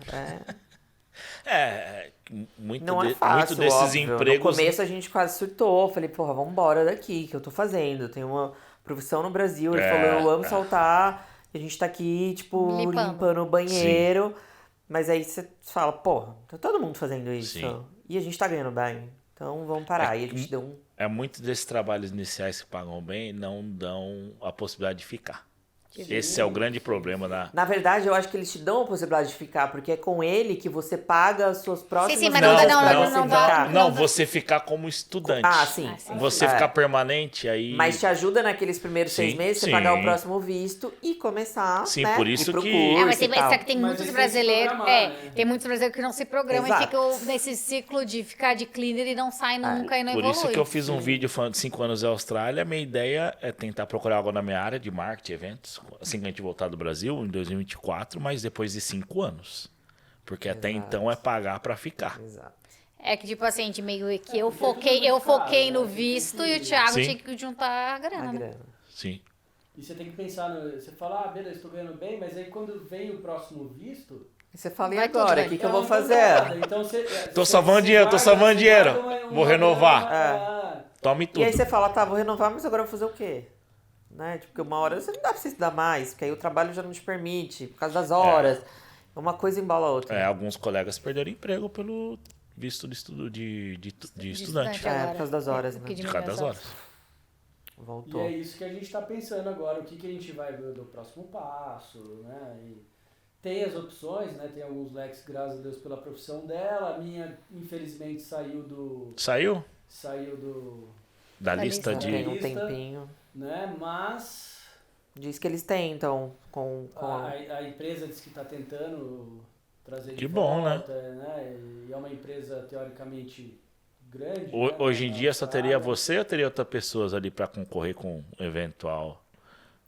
muito, não é muito fácil, desses óbvio. empregos. No começo a gente quase surtou, falei, porra, vambora daqui, que eu tô fazendo. Eu tenho uma profissão no Brasil, ele falou, eu amo saltar, e a gente tá aqui, tipo, Limpando. limpando o banheiro. Mas aí você fala, porra, tá todo mundo fazendo isso. Sim. E a gente tá ganhando bem, então vamos parar. E a gente deu um... É muito desses trabalhos iniciais que pagam bem, não dão a possibilidade de ficar. Esse é o grande problema da... Na verdade, eu acho que eles te dão a possibilidade de ficar, porque é com ele que você paga as suas próximas sim, mas viagens não, pra não, você não ficar. dá- Não, você ficar como estudante. Ah, sim. Você ficar permanente, aí... Mas te ajuda naqueles primeiros 6 Sim, meses, você sim. pagar o próximo visto e começar, Sim, né? por isso ir pro que- curso Mas, e tal. só que tem Mas muitos eles têm que se brasileiros. programar, né? Tem muitos brasileiros que não se programam Exato. e ficam nesse ciclo de ficar de cleaner e não saem nunca e não Por evolui. isso que eu fiz um vídeo falando de 5 anos da Austrália. Minha ideia é tentar procurar algo na minha área de marketing, eventos, assim que a gente voltar do Brasil, em 2024, mas depois de 5 anos. Porque até então é pagar pra ficar. Exato. É que, tipo assim, de meio que eu Porque é tudo foquei muito caro, no né? visto e o Thiago Sim. tinha que juntar a grana, A né? grana. Sim. E você tem que pensar, você fala, beleza, estou ganhando bem, mas aí quando vem o próximo visto... E você fala, e Vai tudo agora? bem. O que eu vou não dá fazer? nada. Então você... Tô salvando dinheiro, tô salvando dinheiro. Vou renovar. Tome E tudo. aí você fala, tá, vou renovar, mas agora eu vou fazer o quê? Né? Tipo, porque uma hora você não dá pra você estudar mais, porque aí o trabalho já não te permite, por causa das horas. Uma coisa embala a outra. Alguns colegas perderam emprego pelo visto de estudo de estudante. É, por causa das horas, né? Porque De cada das horas. E Voltou. é isso que a gente está pensando agora, o que, que a gente vai ver do próximo passo, né? E tem as opções, né? Tem alguns leques, graças a Deus, pela profissão dela. A minha, infelizmente, saiu do... Saiu Da da lista lista. Tem de... um tempinho. né? Mas Diz que eles tentam com a empresa diz que está tentando trazer Que de bom, volta, né? E é uma empresa teoricamente grande. Hoje em né? dia só teria Austrália. você ou teria outras pessoas ali pra concorrer com um eventual?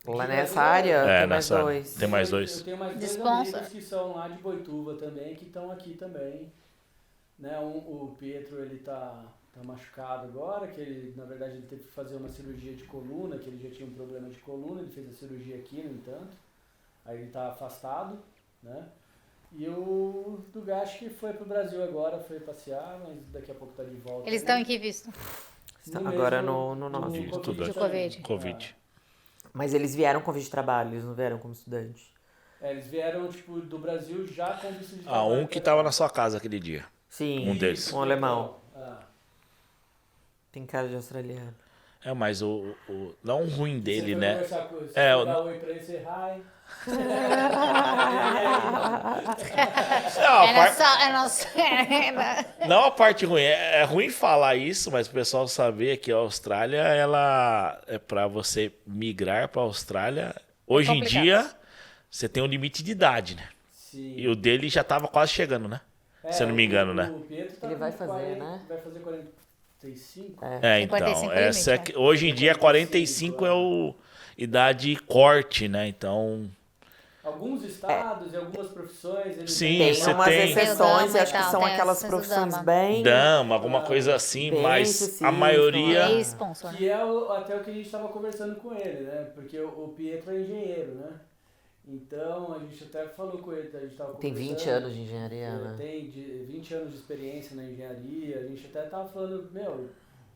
lá nessa área, tem mais nessa área. dois. Tem mais dois. Eu tenho mais De dois sponsor. amigos que são lá de Boituva também, que estão aqui também. Né? O Pietro, ele tá machucado agora, que ele, na verdade, ele teve que fazer uma cirurgia de coluna, que ele já tinha um problema de coluna, ele fez a cirurgia aqui, no entanto. Aí ele tá afastado, né? E o Dugashi que foi pro Brasil agora, foi passear, mas daqui a pouco tá de volta. Eles estão em que visto? Agora no nosso. De estudante. Do Covid. Covid. Mas eles vieram com visto de trabalho, eles não vieram como estudante. Eles vieram, tipo, do Brasil já com visto de Ah, trabalho. um que tava na sua casa aquele dia. Sim, Um deles. um alemão. Ah. Tem cara de australiano. Mas não o ruim dele, Você foi né? conversar com você, É, foi eu dar não- oi pra ele, você, hi. Não, não a parte ruim. É ruim falar isso, mas o pessoal saber que a Austrália, ela é pra você migrar pra Austrália. Hoje em complicado. dia, você tem um limite de idade, né? Sim. E o dele já tava quase chegando, né? Se eu não me engano, né? O Pietro tá Ele vai com fazer, 40, né? Vai fazer 45. Então, 55 essa é limite, que- hoje em dia 45 é o idade corte, né? Então, Alguns estados e algumas profissões, eles Sim, Tem você umas tem- exceções, Tem e acho que dama e são tal, tem aquelas essas profissões dama. bem. dama, alguma coisa assim, Bem mas específico, a maioria... É sponsor, né? que é até o que a gente estava conversando com ele, né? Porque o Pietro é engenheiro, né? Então a gente até falou com ele, a gente estava Tem 20 anos de engenharia, né? Tem 20 anos de experiência na engenharia, a gente até tava falando,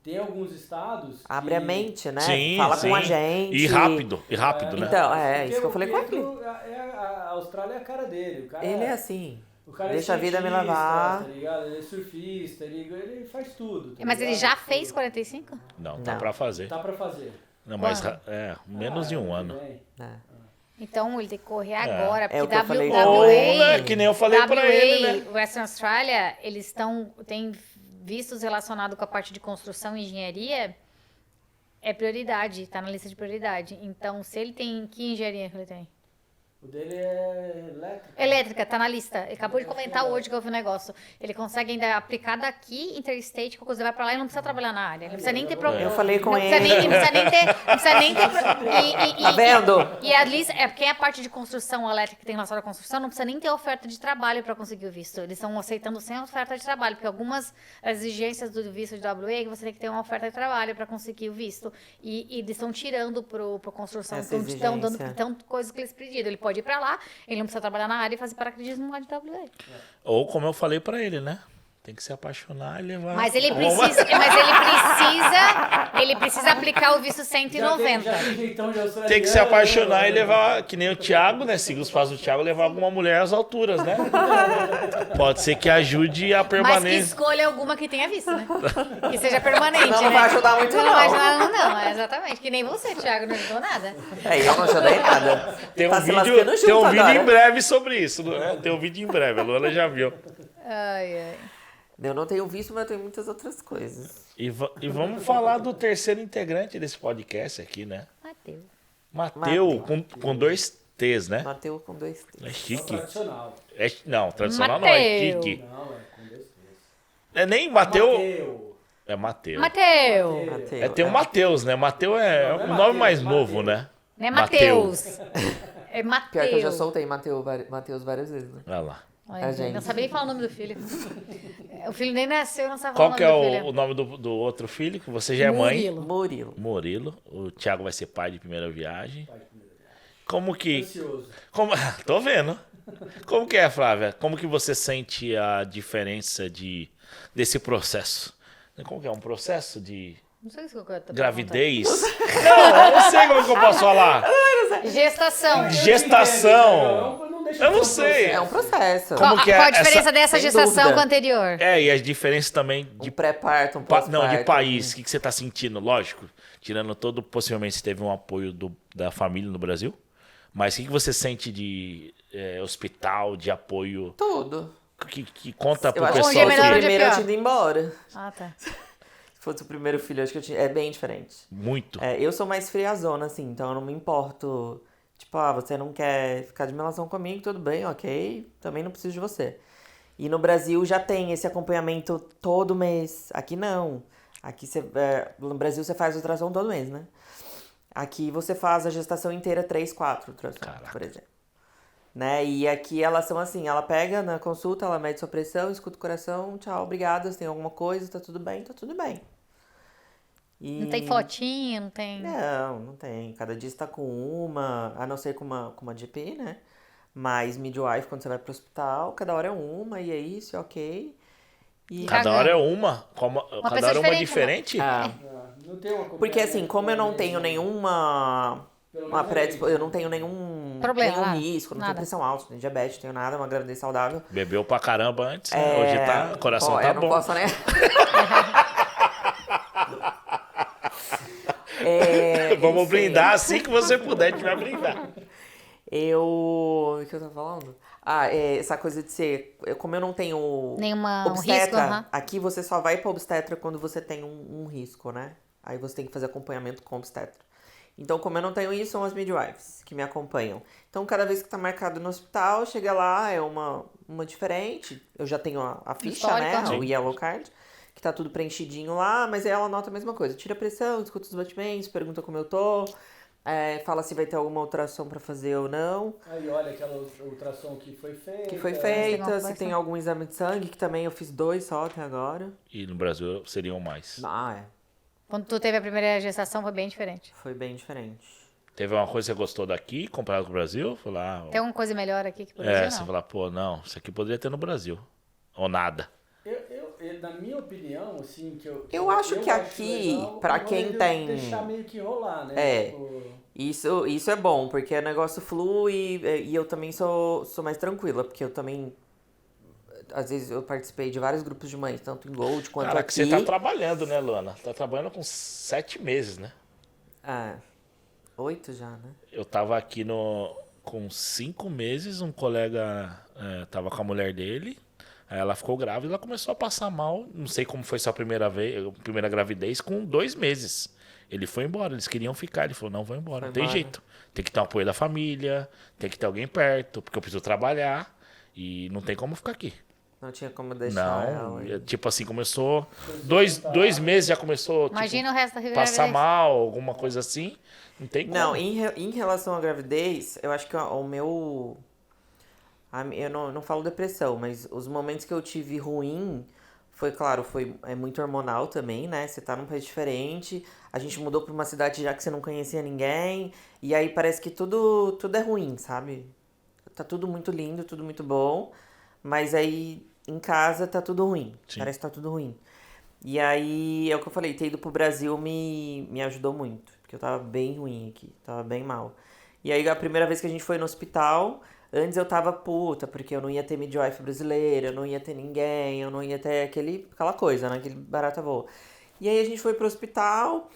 tem alguns estados Abre que- a mente, né? Sim, Fala sim. com a gente. E rápido, né? Então, Porque isso que eu falei com Pietro, a Austrália é a cara dele. O cara, Ele é assim. o cara deixa é a vida me skatista, levar. Tá ligado? Ele é surfista, ele faz tudo. tá Mas ele ligado? já fez 45? Não, tá Não. pra fazer. Tá pra fazer. Não, mas Quando? menos de um ano ano. que vem. É. Então ele tem que correr agora, É porque o que eu falei. Ou, WA, né, que nem eu falei pra ele, né? Western Australia, eles têm vistos relacionados com a parte de construção e engenharia, é prioridade, tá na lista de prioridade. Então, se ele tem, que engenharia que ele tem? O dele é elétrico. Elétrica, tá na lista. Ele acabou de comentar hoje que eu vi o negócio. Ele consegue ainda aplicar daqui, interstate, qualquer coisa, vai pra lá e não precisa trabalhar na área. Não precisa nem ter problema. Eu falei com Não precisa ele. nem, não precisa nem ter. Tá vendo? E a lista, porque a parte de construção elétrica que tem relação à construção, não precisa nem ter oferta de trabalho para conseguir o visto. Eles estão aceitando sem oferta de trabalho, porque algumas exigências do visto de WA é que você tem que ter uma oferta de trabalho para conseguir o visto. E eles estão tirando pro construção, Essa estão dando exigência. tanto coisas que eles pediram. Ele pode ir para lá, ele não precisa trabalhar na área e fazer paraquedismo lá de WA. Ou como eu falei pra ele, né? Tem que se apaixonar e levar. Mas ele uma- precisa aplicar o visto 190. Tem que se apaixonar e levar, que nem o Thiago, né? Siga os passos do Thiago, levar alguma mulher às alturas, né? Pode ser que ajude a Mas que permanência. escolha alguma que tenha visto, né? Que seja permanente, Não, né? não vai ajudar muito, Não não. vai ajudar, não, exatamente. Que nem você, Thiago, não ajudou nada. Eu não ajudei nada. Tem um, Tá se vídeo, lascando tem junto um vídeo agora. em breve sobre isso. Né? Tem um vídeo em breve, a Luana já viu. Ai, ai. Eu não tenho visto, mas eu tenho muitas outras coisas. E vamos falar do terceiro integrante desse podcast aqui, né? Mateus. Mateu, com 2 T's, né? Mateu com 2 T's. É chique. Tradicional. Não, tradicional não, é Mateu. chique. Não, é com 2 T's. É nem Mateu. Mateu. É Mateu. Mateu. Mateu. É, tem o Matheus, né? Mateu é Não, não é um nome Mateus, mais Mateu. novo, né? Não é Mateu. Mateus. É Mateus. Pior que eu já soltei Mateus várias vezes, né? Olha lá. Ai, A gente, gente. não sabia nem falar o nome do filho. O filho nem nasceu, não sabe Qual falar que o é nome do filho. o nome do outro filho? Que você já é mãe? Murilo. Murilo. Murilo. O Thiago vai ser pai de primeira viagem. Como que... Ansioso. Tô vendo. Como que é, Flávia? Como que você sente a diferença desse processo? Como que é? Um processo de Não sei se eu tô gravidez? Não, eu não sei como que eu posso falar. Gestação. Gestação. Não deixa Eu de não ser um sei. É um processo. Como Qual, que é qual a diferença essa- dessa Sem gestação dúvida. com a anterior? É, e as diferenças também Um de pré-parto, um pós-parto. não, de país. O que você tá sentindo? Lógico, tirando todo, possivelmente você teve um apoio da família no Brasil. Mas o que você sente de hospital, de apoio? Tudo. Que conta pro Eu acho que Onde se é pessoal fosse melhor, o onde que... é primeiro eu pior? tinha ido embora. Ah, tá. Se fosse o primeiro filho, eu acho que eu tinha... É bem diferente. Muito. Eu sou mais friazona, assim, então eu não me importo. Tipo, você não quer ficar de relação comigo, tudo bem, ok. Também não preciso de você. E no Brasil já tem esse acompanhamento todo mês. Aqui não. Aqui no Brasil você faz ultrassom todo mês, né? Aqui você faz a gestação inteira 3, 4 ultrassons, Caraca. por exemplo. Né? E aqui elas são assim, ela pega na consulta, ela mede sua pressão, escuta o coração, tchau, obrigada, se tem alguma coisa, tá tudo bem, tá tudo bem. E... Não tem fotinho, não tem... Não tem. Cada dia você tá com uma, a não ser com uma GP, né? Mas midwife, quando você vai pro hospital, cada hora é uma, e é isso, é ok. E... Cada hora é uma. Cada pessoa hora é uma diferente, diferente? Ah, Não tem uma porque assim, como eu não tenho nenhuma... eu não tenho nenhum Problema, nada. risco, não Nada. tenho pressão alta, nem diabetes, não tenho nada, uma gravidez saudável. Bebeu pra caramba antes, né? Hoje tá, o coração tá eu não bom. posso, né? Vamos enfim. brindar assim que você puder, a gente vai brindar. O que eu tava falando? Essa coisa de ser... Como eu não tenho Nenhuma obstetra, risco, aham. aqui você só vai pra obstetra quando você tem um risco, né? Aí você tem que fazer acompanhamento com obstetra. Então, como eu não tenho isso, são as midwives que me acompanham. Então, cada vez que tá marcado no hospital, chega lá, é uma diferente. Eu já tenho a ficha, Histórico, né? aham. O Yellow Card, que tá tudo preenchidinho lá, mas aí ela anota a mesma coisa. Tira a pressão, escuta os batimentos, pergunta como eu tô, fala se vai ter alguma ultrassom pra fazer ou não. Aí olha aquela ultrassom que foi feita. Que foi alguma feita, se coisa? tem algum exame de sangue, que também eu fiz 2 só até agora. E no Brasil seriam mais. Quando tu teve a primeira gestação foi bem diferente. Foi bem diferente. Teve uma coisa que você gostou daqui, comparado com o Brasil? Falar, Tem alguma coisa melhor aqui que por Brasil, você não? falar, pô, não, isso aqui poderia ter no Brasil. Ou nada. Na minha opinião, assim, Eu acho que aqui, legal, pra o quem rolê de tem- deixar meio que rolar, né? É. Tipo, Isso é bom, porque o negócio flui e eu também sou mais tranquila, porque eu também... Às vezes eu participei de vários grupos de mães, tanto em Gold quanto Cara, aqui. que você tá trabalhando, né, Luana? Tá trabalhando com 7 meses, né? 8 já, né? Eu tava aqui com 5 meses, um colega tava com a mulher dele, aí ela ficou grávida e ela começou a passar mal, não sei como foi sua primeira gravidez, com 2 meses. Ele foi embora, eles queriam ficar, ele falou, não, vou embora, Foi não tem embora. jeito. Tem que ter o apoio da família, tem que ter alguém perto, porque eu preciso trabalhar e não tem como ficar aqui. Não tinha como deixar Não, ela. tipo assim, começou, 2 meses já começou, tipo, Imagina o resto da vida. passar mal, alguma coisa assim, não tem como. Não, em relação à gravidez, eu acho que o meu... Eu não falo depressão, mas os momentos que eu tive ruim, foi claro, é muito hormonal também, né? Você tá num país diferente, a gente mudou pra uma cidade já que você não conhecia ninguém, e aí parece que tudo é ruim, sabe? Tá tudo muito lindo, tudo muito bom, mas aí em casa tá tudo ruim. Sim. Parece que tá tudo ruim. E aí, é o que eu falei, ter ido pro Brasil me ajudou muito. Porque eu tava bem ruim aqui, tava bem mal. E aí, a primeira vez que a gente foi no hospital, antes eu tava puta, porque eu não ia ter midwife brasileira, eu não ia ter ninguém, eu não ia ter aquela coisa, né? Aquele barata voa. E aí a gente foi pro hospital,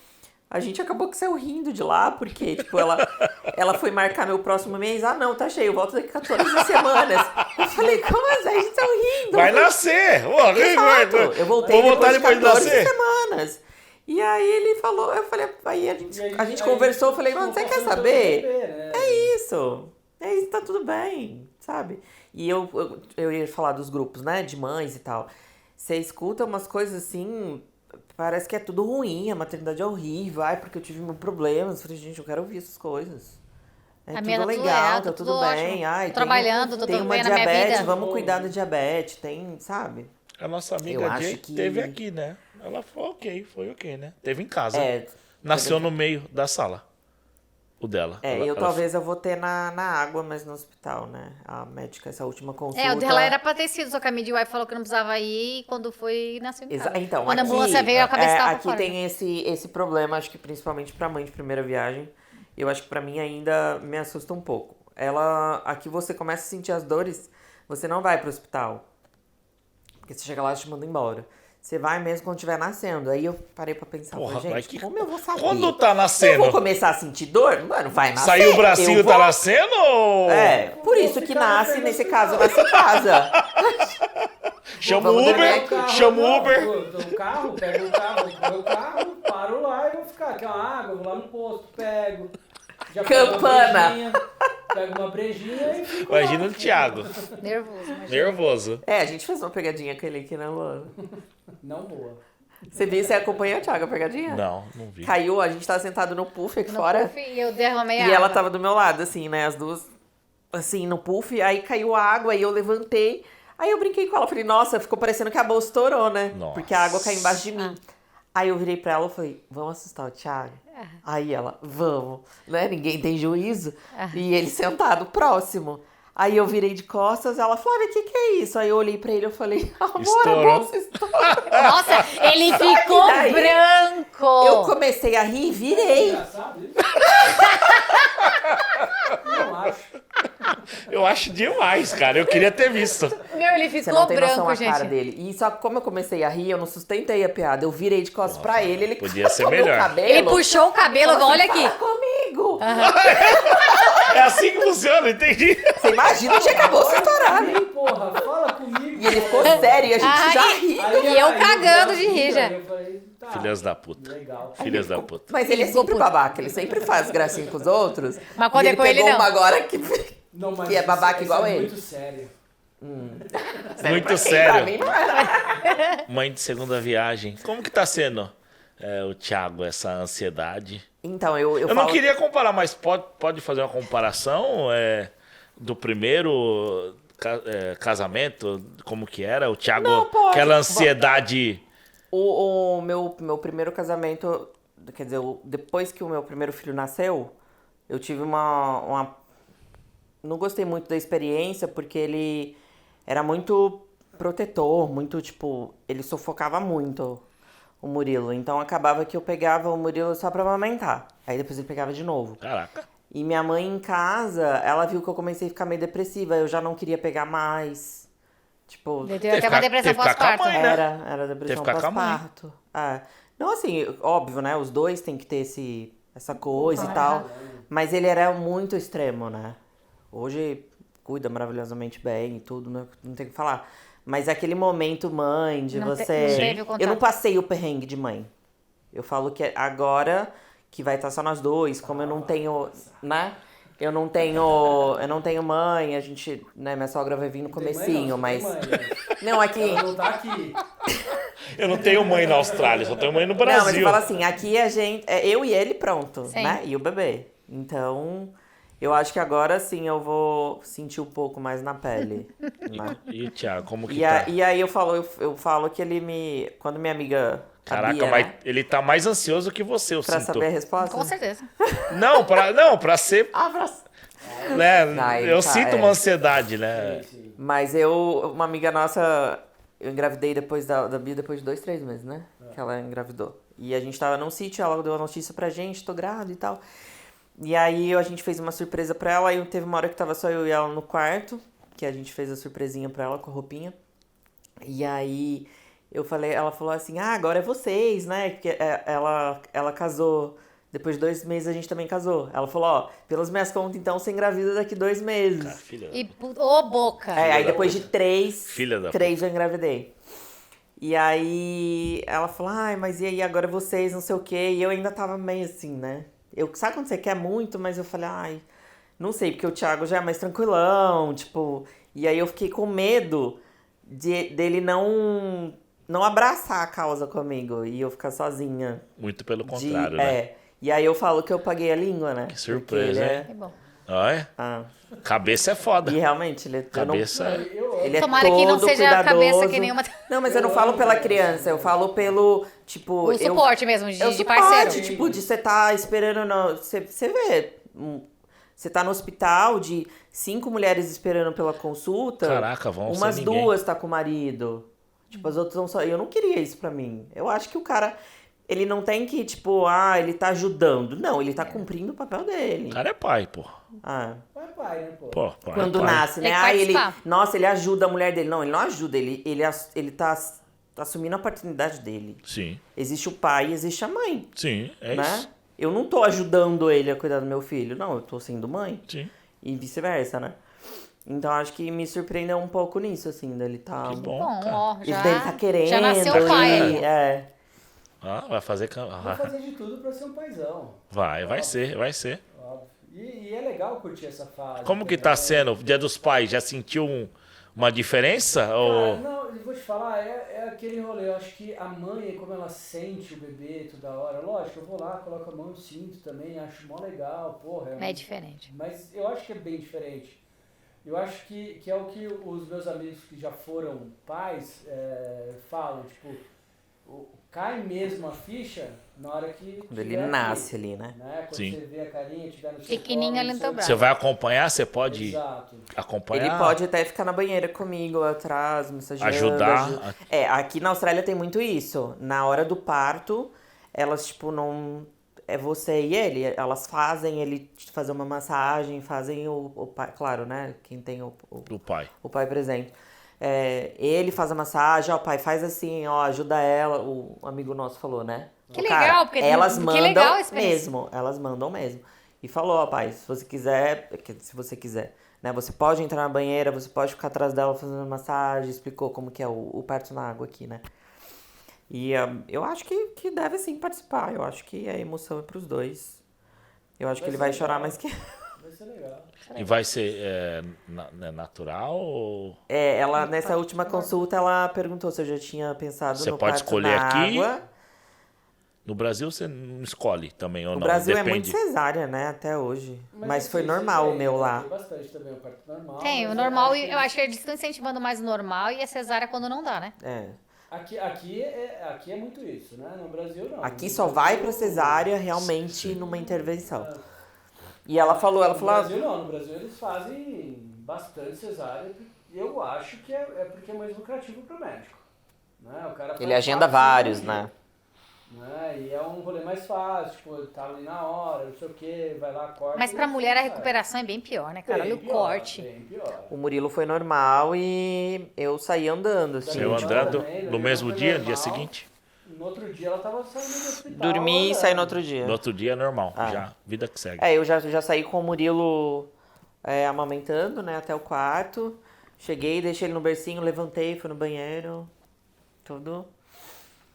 a gente acabou que saiu rindo de lá, porque, tipo, ela foi marcar meu próximo mês. Ah, não, tá cheio, eu volto daqui 14 semanas. Eu falei, como assim? A gente saiu rindo. Vai nascer! Exato. Eu voltei Vou voltar depois de depois de 14 nascer. semanas. E aí ele falou, eu falei, aí a gente conversou, eu falei, mano, você quer saber? É isso, tá tudo bem, sabe? E eu ia falar dos grupos, né, de mães e tal. Você escuta umas coisas assim, parece que é tudo ruim, a maternidade é horrível, ai, porque eu tive meus problemas. Eu falei, gente, eu quero ouvir essas coisas. É A minha tudo tá tudo legal, legal, tá tá tudo tudo bem. ótimo. Ai, Tô trabalhando, tô tem uma bem na minha diabetes, vida. vamos cuidar da diabetes, tem, sabe? A nossa Eu amiga acho Jay que- teve aqui, né? Ela foi ok, né? Teve em casa. É, Nasceu no meio da sala. O dela. eu talvez eu vou ter na água, mas no hospital, né? A médica, essa última consulta. É, o dela era pra ter sido, só que a midwife falou que não precisava ir e quando foi, nasceu em casa. Então, Quando a aqui, ambulância veio, a cabeça tava aqui fora. tem esse problema, acho que principalmente pra mãe de primeira viagem. Eu acho que pra mim ainda me assusta um pouco. Aqui você começa a sentir as dores, você não vai pro hospital. Porque você chega lá e te manda embora. Você vai mesmo quando estiver nascendo. Aí eu parei pra pensar, Porra, falei, mas gente, como eu vou saber? Quando tá Eu nascendo? vou começar a sentir dor? Mano, vai nascer. Saiu o bracinho, eu vou... tá nascendo? Ou... Por isso que nasce, nesse caso, nasce em casa. Chama o Vamos Uber, dormir chama o Uber. O carro, pego o carro, vou pro meu carro, paro lá e vou ficar. Quer uma água? Vou lá no posto, pego. Já Campana. Pego uma brejinha e fico lá. Imagina o Thiago. Nervoso, imagina. Nervoso. A gente fez uma pegadinha com ele aqui na Luana. Não boa. Você acompanhou, Thiago, a pegadinha? Não vi. Caiu, a gente tava sentado no puff aqui No fora. puff, e eu derramei E água. ela tava do meu lado, assim, né? As duas, assim, no puff. Aí caiu a água, aí eu levantei. Aí eu brinquei com ela. Falei, nossa, ficou parecendo que a bolsa estourou, né? Nossa. Porque a água caiu embaixo de mim. Aí eu virei pra ela e falei, vamos assustar o Thiago? Aí ela, vamos. Né? Ninguém tem juízo. E ele sentado próximo. Aí eu virei de costas, ela, Flávia, o que é isso? Aí eu olhei pra ele e falei, amor, Estourou. a bolsa estourou. Nossa, ele ficou daí branco. Eu comecei a rir e virei. Engraçado isso? Não acho. Eu acho demais, cara. Eu queria ter visto. Meu, ele Você ficou não tem noção branco, a gente. cara dele. E só que como eu comecei a rir, eu não sustentei a piada. Eu virei de costas pra ele podia ser catou meu melhor. cabelo. Ele puxou o cabelo, Falou olha assim, aqui. "Fala comigo. É assim que funciona, entendi. Você imagina que acabou se estourar, né? Ei, porra, fala comigo. E ele ficou sério e a gente Ai, já ri. E eu cagando de rir já. Eu falei, tá, Filhas da puta. legal. Filhas da puta. Mas ele é Ficou sempre puto. babaca, ele sempre faz gracinha com os outros. Mas quando E é ele com ele, pegou não. uma agora que... Não, mas Que é babaca isso igual é ele. muito sério. Muito Pra sério. mim não era. Mãe de segunda viagem. Como que tá sendo, o Thiago, essa ansiedade? Então, eu Eu falo... não queria comparar, mas pode fazer uma comparação do primeiro casamento, como que era? O Thiago, Não, pode. aquela ansiedade... O meu primeiro casamento, quer dizer, depois que o meu primeiro filho nasceu, eu tive uma... Não gostei muito da experiência, porque ele era muito protetor, muito, tipo... Ele sufocava muito o Murilo. Então, acabava que eu pegava o Murilo só pra amamentar. Aí, depois ele pegava de novo. Caraca. E minha mãe em casa, ela viu que eu comecei a ficar meio depressiva. Eu já não queria pegar mais. Tipo... Ele teve até uma que depressão ficar com a pós-parto. mãe, né? Era depressão Teve que ficar com a mãe. pós-parto. Não, assim, óbvio, né? Os dois têm que ter essa coisa e tal. Mas ele era muito extremo, né? Hoje cuida maravilhosamente bem e tudo, né? Não tem o que falar. Mas aquele momento mãe, de Não você... não teve o contato. Eu não passei o perrengue de mãe. Eu falo que agora que vai estar só nós dois, como eu não tenho, né? Eu não tenho mãe, a gente, né, minha sogra vai vir no comecinho, mas... Não, aqui... Ela não tá aqui. Eu não tenho mãe na Austrália, só tenho mãe no Não, mas Brasil. eu falo assim, aqui a gente... É eu e ele, pronto, Sim. né? E o bebê. Então, eu acho que agora sim eu vou sentir um pouco mais na pele, né? E o Thiago, como que E, tá? e aí eu falo que ele me... Quando minha amiga... a Caraca, Bia, mas né, ele tá mais ansioso que você, eu pra sinto. saber a resposta? Com certeza. Não, pra ser... Ah, pra... Né? Ai, Eu tá, sinto uma ansiedade, né? Sim. Mas uma amiga nossa, eu engravidei depois da Bia, depois de 2, 3 meses, né? Que ela engravidou. E a gente tava num sítio, ela deu a notícia pra gente, tô grávida e tal. E aí a gente fez uma surpresa pra ela, aí teve uma hora que tava só eu e ela no quarto, que a gente fez a surpresinha pra ela com a roupinha. E aí ela falou assim, agora é vocês, né? Porque ela casou. Depois de 2 meses a gente também casou. Ela falou, ó, pelas minhas contas, então você engravida daqui 2 meses. Filha da... E, ô, boca. Aí depois de 3, Filha da 3 eu engravidei. E aí ela falou, mas e aí, agora vocês, não sei o quê. E eu ainda tava meio assim, né? Sabe quando você quer muito, mas eu falei, não sei, porque o Thiago já é mais tranquilão, tipo... E aí eu fiquei com medo dele não abraçar a causa comigo e eu ficar sozinha. Muito pelo contrário, né? E aí eu falo que eu paguei a língua, né? Que surpresa, hein? Que bom. Olha, cabeça é foda. E realmente, ele Cabeça ele é Tomara que não todo seja a cabeça cuidadoso. que nenhuma... Não, mas eu não falo pela criança, eu falo pelo, tipo... O suporte mesmo, de suporte, parceiro. tipo, de você tá esperando... Você vê, você tá no hospital de 5 mulheres esperando pela consulta. Caraca, vão umas ser ninguém. 2 tá com o marido. Tipo, as outras não só... Eu não queria isso pra mim. Eu acho que o cara... Ele não tem que, tipo, ele tá ajudando. Não, ele tá cumprindo o papel dele. O cara é pai, pô. Pai, né, pô? Pô, pai Quando é pai. nasce, Tem né? que Ele, participar. nossa, ele ajuda a mulher dele. Não, ele não ajuda, ele tá assumindo a paternidade dele. Sim, Existe o pai e existe a mãe, sim, é né? isso. Eu não tô ajudando ele a cuidar do meu filho, não, eu tô sendo mãe. Sim. E vice-versa, né? Então acho que me surpreendeu um pouco nisso, assim, dele tá... Que bom, Bom, cara. ó, Isso dele tá querendo. já nasceu o pai e- aí. É. Vai fazer... Vou fazer de tudo pra ser um paizão. Vai ser. Óbvio. E é legal curtir essa fase. Como que tá sendo o Dia dos Pais? Já sentiu uma diferença? Cara, Ou... não, eu vou te falar, é aquele rolê. Eu acho que a mãe, como ela sente o bebê toda hora, lógico, eu vou lá, coloco a mão no cinto também, acho mó legal, porra. É diferente. Mas eu acho que é bem diferente. Eu acho que é o que os meus amigos que já foram pais falam, tipo, cai mesmo a ficha na hora que Quando ele tiver nasce aqui, ali, né? Quando Sim. você vê a carinha, tiver no seu Pequenininho colo, ali não no sei teu o braço. Você vai acompanhar? Você pode Exato. acompanhar? Ele pode até ficar na banheira comigo, atrás, massageando. Ajudar. Aqui na Austrália tem muito isso. Na hora do parto, elas, tipo, não... É você e ele. Elas fazem ele fazer uma massagem, fazem o pai... Claro, né? Quem tem o Do pai. pai presente. Ele faz a massagem, ó, pai, faz assim, ó, ajuda ela. O amigo nosso falou, né? Que Cara, legal, porque elas que mandam legal a experiência. mesmo, elas mandam mesmo. E falou, ó, pai, se você quiser, né, você pode entrar na banheira, você pode ficar atrás dela fazendo massagem, explicou como que é o parto na água aqui, né? E eu acho que deve sim participar, eu acho que a emoção é pros dois. Eu acho que ele vai chorar mais que... Vai ser legal. E vai ser natural ou... Ela, nessa última consulta, ela perguntou se eu já tinha pensado Você no pode parto escolher na aqui? água. No Brasil você não escolhe também ou O não? Brasil é Depende. muito cesárea, né, até hoje. Mas foi assim, normal tem- o meu lá. Tem bastante também o parto normal. Tem, mas o normal, eu eu acho que eles estão incentivando mais o normal e a cesárea quando não dá, né? Aqui é muito isso, né? No Brasil não. Aqui No só Brasil- vai pra cesárea realmente numa intervenção. E ela falou, No Brasil não, no Brasil eles fazem bastante cesárea. Eu acho que é porque é mais lucrativo pro médico. Né? O cara ele faz agenda 4, 5 vários, dias, né? E é um rolê mais fácil, tipo, tá ali na hora, não sei o que, vai lá, corta. Mas pra e mulher a sai. recuperação é bem pior, né, cara? Bem Olha o pior, corte. bem pior. O Murilo foi normal e eu saí andando, assim. Saiu Sim, andando também, no daí mesmo foi dia, normal. dia seguinte? No outro dia ela tava saindo do hospital. Dormi e andando. saí no outro dia. No outro dia é normal, Ah. já. Vida que segue. Eu já saí com o Murilo amamentando, né, até o quarto. Cheguei, deixei ele no bercinho, levantei, fui no banheiro. Tudo.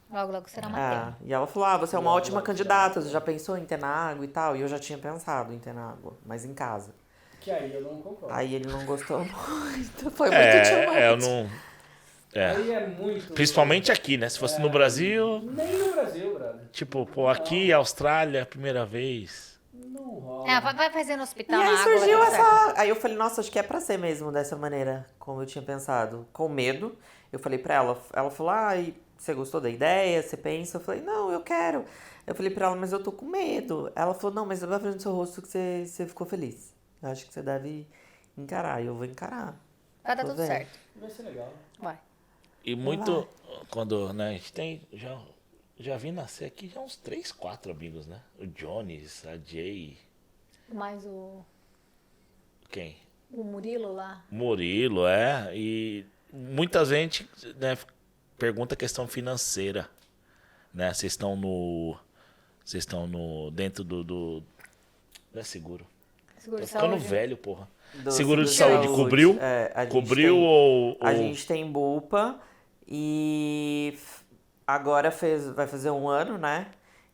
Logo, logo será materno. E ela falou, você é uma Logo, ótima logo candidata, você já pensou em ter na água e tal? E eu já tinha pensado em ter na água, mas em casa. Que aí eu não concordo. Aí ele não gostou muito, foi muito chamante. Eu não... Aí é muito... Principalmente aqui, né? Se fosse no Brasil, Nem no Brasil, brother. tipo, pô, aqui, Austrália, primeira vez. Não rola. Vai fazer no E hospital aí na água. surgiu vai dar certo. essa... Aí eu falei, nossa, acho que é pra ser mesmo dessa maneira, como eu tinha pensado. Com medo, eu falei pra ela, ela falou, você gostou da ideia? Você pensa? Eu falei, não, eu quero. Eu falei pra ela, mas eu tô com medo. Ela falou, não, mas vai ver no seu rosto que você ficou feliz. Eu acho que você deve encarar. E eu vou encarar. Vai dar Tô tudo vendo. certo. Vai ser legal. Vai. E muito, quando, né, a gente tem, já vi nascer aqui já uns 3, 4 amigos, né? O Jones, a Jay, Mais o quem? Murilo lá. Murilo, e muita gente, né, pergunta a questão financeira, né? Vocês estão dentro do não é seguro. Seguro Tô de ficando saúde. velho, porra. Do Seguro de saúde, cobriu? É, a gente Cobriu tem- ou... A gente tem Bupa e agora vai fazer 1 ano, né?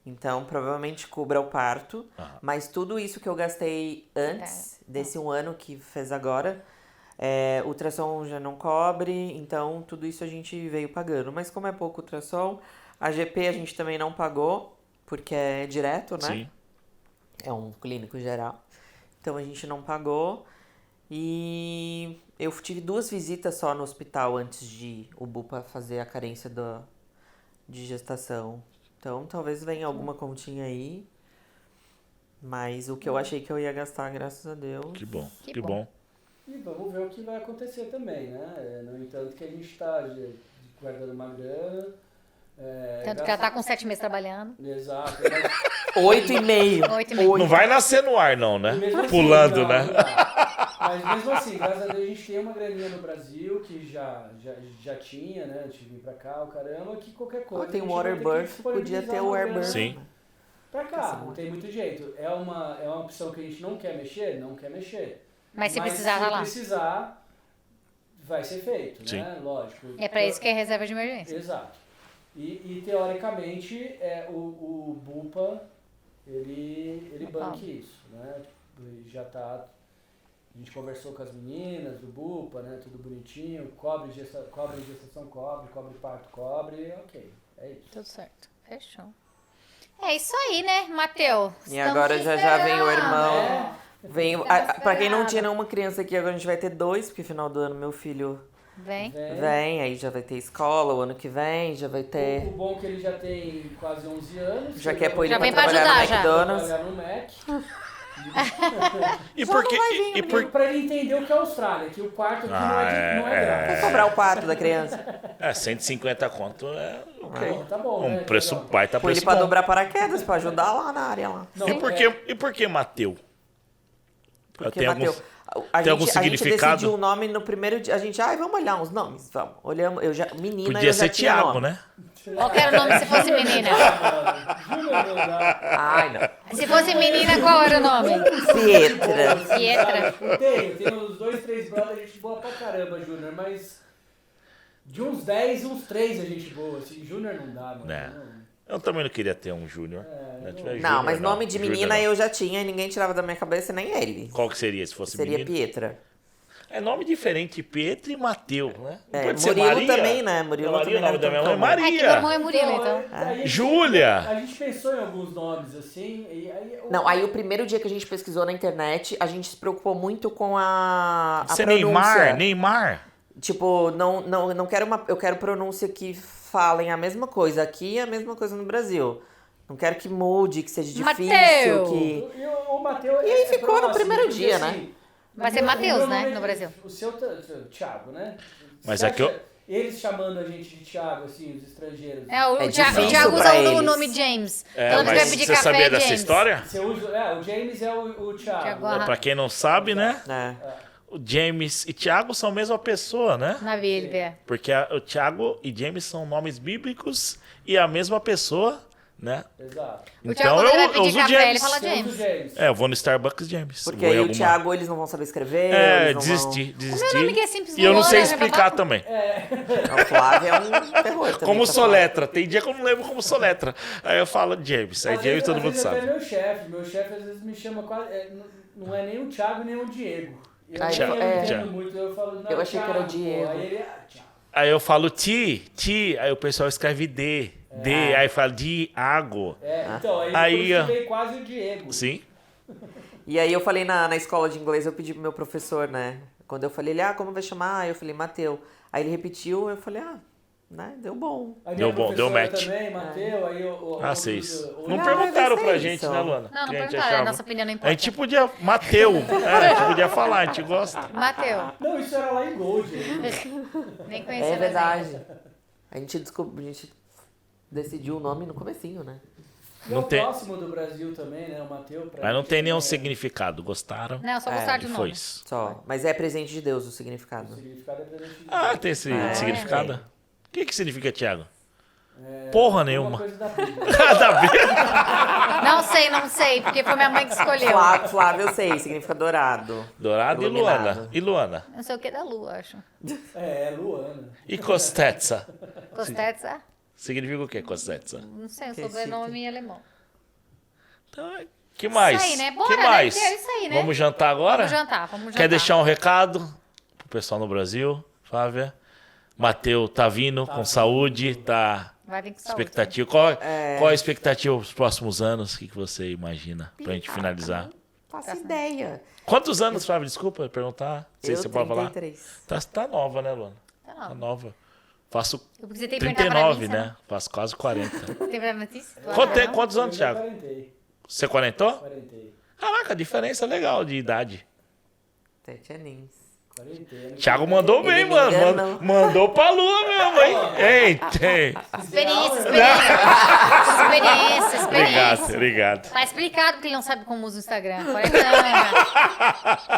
Então provavelmente cubra o parto. Aham. Mas tudo isso que eu gastei antes desse 1 ano que fez agora, ultrassom já não cobre, então tudo isso a gente veio pagando. Mas como é pouco ultrassom, a GP a gente também não pagou, porque é direto, né? Sim. É um clínico geral. Então a gente não pagou. E eu tive 2 visitas só no hospital antes de o Bupa fazer a carência de gestação. Então talvez venha alguma continha aí. Mas o que eu achei que eu ia gastar, graças a Deus. Que bom, Que que bom. bom. E vamos ver o que vai acontecer também, né? No entanto que a gente está guardando uma grana. Tanto que ela tá com 7 meses trabalhando. Exato. 8,5. 8,5. Não vai nascer no ar, não, né? Mesmo assim, Pulando, não, né? não dá. Mas mesmo assim, graças a Deus a gente tem uma graninha no Brasil que já tinha, né? Antes de vir pra cá, o caramba, que qualquer coisa. Tem a o gente vai ter que Waterbirth, podia ter disponibilizar o uma Airbirth. grana Sim. Pra cá, não tem muito jeito. É uma opção que a gente não quer mexer? Não quer mexer. Mas se precisar, tá lá. Se precisar, vai ser feito, Sim. né? Lógico. É pra isso que é reserva de emergência. Exato. E teoricamente, o Bupa, ele banque isso, né? E já tá... A gente conversou com as meninas do Bupa, né? Tudo bonitinho, cobre gestação, cobre parto, cobre, ok. É isso. Tudo certo. Fechou. É isso aí, né, Matheus? E agora já vem o irmão. Vem, Estamos pra quem não esperando. tinha nenhuma criança aqui, agora a gente vai ter 2, porque final do ano meu filho Vem. vem, aí já vai ter escola, o ano que vem, já vai ter. O bom é que ele já tem quase 11 anos. Já quer pôr ele Já pra vem pra trabalhar no ajudar, já. McDonald's. Trabalhar no Mac. E por que... E por... Pra ele entender o que é Austrália, que o quarto aqui não é grátis. Vou cobrar o quarto da criança. 150 conto ok. Tá bom, né? Um preço Legal. pai, tá Pôr ele preço pra bom. dobrar paraquedas, pra ajudar lá na área lá. Não, E por que Mateu? Porque Tem Mateu, tem algum a gente significado? decidiu o nome no primeiro dia. A gente, vamos olhar uns nomes, vamos. Olhamos, menina, Podia eu já ser tinha Thiago, nome. né? Qual que era o nome se fosse menina? Júnior não dá. Ai, não. Se fosse menina, qual era o nome? Pietra. Pietra. Eu tenho uns 2, 3 brothers, gente boa pra caramba, Júnior, mas de uns 10, uns 3 a gente boa, assim, Júnior não dá, mano. Né. Não. Eu também não queria ter um Júnior. não. Tiver Não, Júnior, mas nome de Júnior menina não. eu já tinha e ninguém tirava da minha cabeça, nem ele. Qual que seria se fosse Seria menino? Pietra. É nome diferente, Pietro e Mateu, né? Não É, pode ser Murilo Maria? também, né? Murilo Não, também o nome não da é minha tão mãe é comum. É que meu irmão Maria. é Murilo, então. Aí Júlia. A gente pensou em alguns nomes, assim, e aí... Não, aí o primeiro dia que a gente pesquisou na internet, a gente se preocupou muito com a Você é pronúncia. Neymar? Tipo, não quero eu quero pronúncia que falem a mesma coisa aqui e a mesma coisa no Brasil. Não quero que mude, que seja difícil, Mateu. que... E o Matheus... E aí ficou no primeiro porque, dia, assim, né? Vai ser o meu Matheus, né, nome é- no Brasil. O seu, Thiago, né? Mas Você é que eu- acha- Eles chamando a gente de Thiago, assim, os estrangeiros. É, o É Thiago difícil usa pra o eles. nome James. É, Quando mas vai pedir você café, sabia é dessa James. história? Você usa... o James é o Thiago. Thiago, né? aham. Pra quem não sabe, né? É. O James e Thiago são a mesma pessoa, né? Na Bíblia. Porque o Thiago e James são nomes bíblicos e a mesma pessoa, né? Exato. O Thiago, quando ele vai pedir uso café, James. ele fala Você usa o James. James. É, eu vou no Starbucks James. Porque Vou em aí o alguma- Thiago, eles não vão saber escrever, É, eles não desisti. O meu nome que é simples, E eu não Luana, sei já explicar babado. também. vão... O Flávio é um terror também. Como tá soletra. Tem dia que eu não lembro como soletra. Aí eu falo James. Aí Às James vezes- todo às mundo vezes sabe. Até meu chefe às vezes me chama quase... não é nem o Thiago, nem o Diego. Eu, Thiago, eu é. entendo muito, eu falo... Não, Eu achei que era o Thiago, Diego. pô. Aí ele... Thiago. Aí eu falo ti. Aí o pessoal escreve D. Aí fala Diago. Então, aí, Aí, eu ó. estudei quase o Diego. Sim. E aí eu falei na escola de inglês, eu pedi pro meu professor, né? Quando eu falei, ele, como vai chamar? Aí eu falei, Mateu. Aí ele repetiu, eu falei, né? Deu bom. Aí Deu minha bom, deu professora match. também, Mateu, aí Ah, vocês. Não Ah, perguntaram vai pra ser gente, isso. né, Luana? Não, não Que a gente perguntaram, a achava. nossa opinião não A importa. gente podia. Mateu. A gente podia falar, a gente gosta. Mateu, Não, isso era lá em Gold. nem conhecia. É verdade. A gente decidiu o nome no comecinho, né? E é Não o tem- próximo do Brasil também, né? O Mateu. pra Mas não gente tem nenhum é- significado. Gostaram? Não, só gostar E de foi nome. isso. Só. Mas é presente de Deus o O significado. significado é presente de Ah, Deus. tem esse É. significado? O que significa, Thiago? É, Porra alguma nenhuma. coisa da Bíblia. Nada a ver. Não sei, porque foi minha mãe que escolheu. Flávio, eu sei, significa dourado. Dourado e Iluminado. Luana. E Luana? Não sei o que da lua, acho. É Luana. E Kostetsa? Kostetsa? Significa o que, Kostetsa? Não sei, o Que sobrenome em alemão. Então, que mais? Isso aí, né? Bora, que né? mais? É isso aí, né? Vamos jantar agora? Vamos jantar. Quer deixar um recado pro pessoal no Brasil, Flávia? Mateu tá vindo com saúde, tá... Vai vir com saúde. Expectativa. Qual a expectativa para os próximos anos? O que você imagina pra gente finalizar? Faço ideia. Quantos anos, Flávia? Desculpa perguntar. Não sei Eu se você pode falar. 33. Tá nova, né, Luana? Tá Tá nova. nova. Faço Eu precisei perguntar pra mim, 39, né? Faço quase 40. Tem pra notícia? Quantos anos, Thiago? 40. Você 40? 40. Caraca, a diferença é legal de idade. 7 aninhos. 40. Thiago mandou Ele bem, me mano. enganou. Mandou pra lua mesmo, hein? Ei, tem. Experiência. Obrigado, obrigado. Tá explicado porque ele não sabe como usa o Instagram. 40 anos.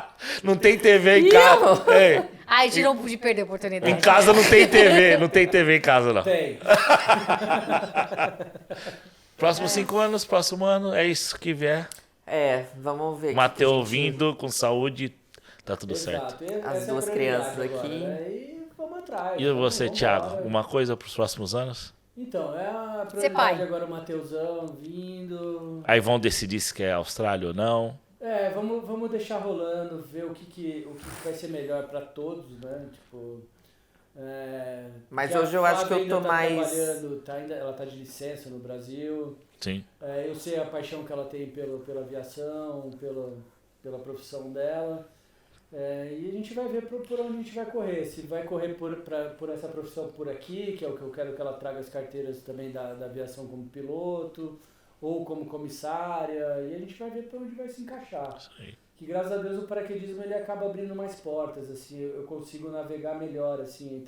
Não tem TV em casa. Ei, Ai, tirou de perder a em oportunidade. casa não tem TV. Não tem TV em casa, não. Tem. Próximos 5 anos, próximo ano, é isso que vier. Vamos ver. Mateu o que que a gente- vindo com saúde, tá tudo certo. Exato. Essa As é a duas prioridade crianças agora, aqui. né? E vamos atrás. E você, vamos Thiago, embora. uma coisa pros próximos anos? Então, é a Ser pai. prioridade agora o Mateuzão vindo. Aí vão decidir se quer Austrália ou não. Vamos deixar rolando, ver o que vai ser melhor pra todos, né? Tipo. Mas que a hoje eu acho que Flávia eu ainda tô tá mais- trabalhando, ela tá de licença no Brasil. Sim. Eu sei a paixão que ela tem pela aviação, pela profissão dela. E a gente vai ver por onde a gente vai correr. Se vai correr por essa profissão por aqui, que é o que eu quero que ela traga as carteiras também da aviação como piloto, ou como comissária, e a gente vai ver para onde vai se encaixar. Isso aí. Que graças a Deus o paraquedismo ele acaba abrindo mais portas, assim, eu consigo navegar melhor assim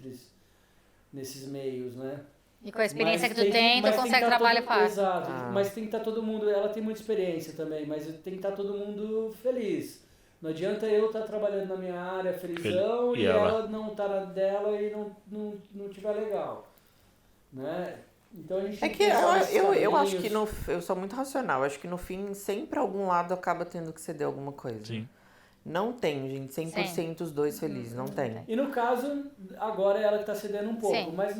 nesses meios, né? E com a experiência Mas que tu tem, tu mas consegue tá trabalhar todo, fácil. Exato, Ah. mas tem que estar todo mundo, ela tem muita experiência também, mas tem que estar todo mundo feliz. Não adianta eu estar trabalhando na minha área felizão E e ela? ela não estar na dela e não tiver legal, né? Então a gente É tem que pensar nesses eu acho caminhos. que eu sou muito racional. Acho que no fim, sempre algum lado acaba tendo que ceder alguma coisa. Sim. Não tem, gente, 100% os dois felizes. Não tem. E no caso, agora é ela que está cedendo um pouco, Sim. mas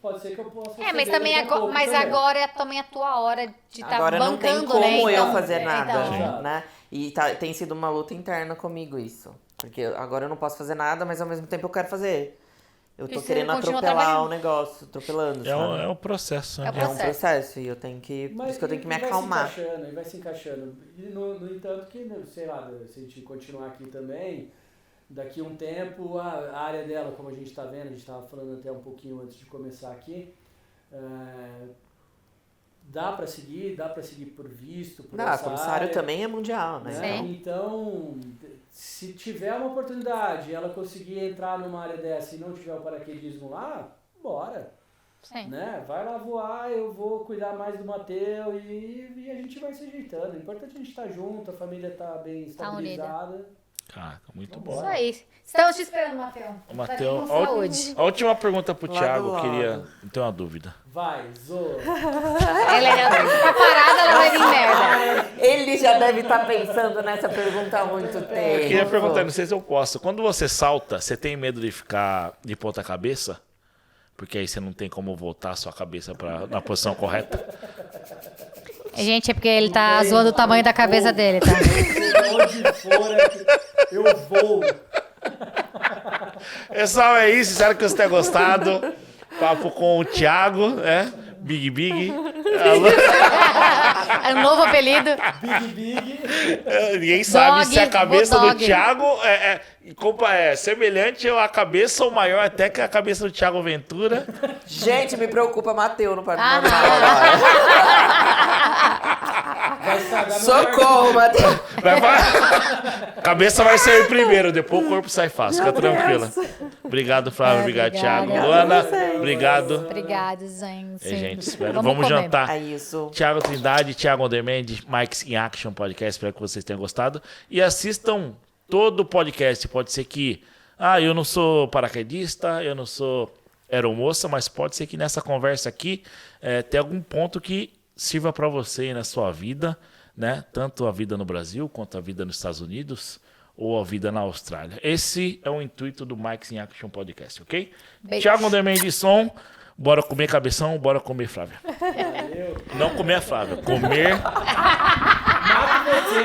pode ser que eu possa É, mas ceder também daqui a pouco mas também. agora é também a tua hora de estar Agora não tem bancando, como né? eu Então, fazer nada, Sim. né? E tem sido uma luta interna comigo isso. Porque agora eu não posso fazer nada, mas ao mesmo tempo eu quero fazer. Eu tô Precisa querendo continuar atropelar trabalhando. o negócio, atropelando, É sabe? um processo, né? É um É um processo e eu tenho que. Por isso que eu tenho que me acalmar. E vai se encaixando. E no entanto que, sei lá, se a gente continuar aqui também, daqui a um tempo, a área dela, como a gente está vendo, a gente estava falando até um pouquinho antes de começar aqui, dá para seguir por visto, por Não, essa comissário área, também é mundial, né? né? Sim. Então, se tiver uma oportunidade, ela conseguir entrar numa área dessa e não tiver o paraquedismo lá, bora. Sim. Né? Vai lá voar, eu vou cuidar mais do Mateu e a gente vai se ajeitando. O importante é a gente estar junto, a família tá bem Tá unida. estabilizada. Caraca, muito Isso bom. aí. Estamos te esperando, Matheus. Ô, Mateu, Com saúde. a última pergunta pro Logo, Thiago, eu logo. queria. Não tenho uma dúvida. Vai, Zoa. Ela tá parada, ela vai vir merda. Ele já deve estar pensando nessa pergunta há muito tempo. Eu queria perguntar, não sei se eu posso. Quando você salta, você tem medo de ficar de ponta cabeça? Porque aí você não tem como voltar a sua cabeça na posição correta. Gente, é porque ele tá zoando o tamanho da cabeça dele, tá? Onde for, eu vou. Pessoal, é isso. Espero que você tenha gostado. Papo com o Thiago, né? Big Big. É um novo apelido. Big Big. Ninguém sabe se a cabeça do Bulldog. Thiago é semelhante à cabeça ou maior até que a cabeça do Thiago Ventura. Gente, me preocupa, Mateu, não pode Ah, mandar agora. Vai estragar meu Socorro, Mateu. A cabeça vai sair primeiro, depois o corpo sai fácil, fica tranquila. Obrigado, Flávio. Obrigado, Obrigada. Thiago. Luana, obrigado. Obrigada, gente. Gente, espero. Vamos Vamos comer. jantar. É isso. Thiago Trindade, Thiago On Demand, Mike's in Action Podcast, espero que vocês tenham gostado. E assistam todo o podcast. Pode ser que, eu não sou paraquedista, eu não sou aeromoça, mas pode ser que nessa conversa aqui tenha algum ponto que sirva para você aí na sua vida, né? Tanto a vida no Brasil, quanto a vida nos Estados Unidos, ou a vida na Austrália. Esse é o intuito do Mike's in Action Podcast, ok? Beijo. Thiago On Demand de som. Bora comer cabeção, bora comer Flávia. Não comer a Flávia, comer. Mata você.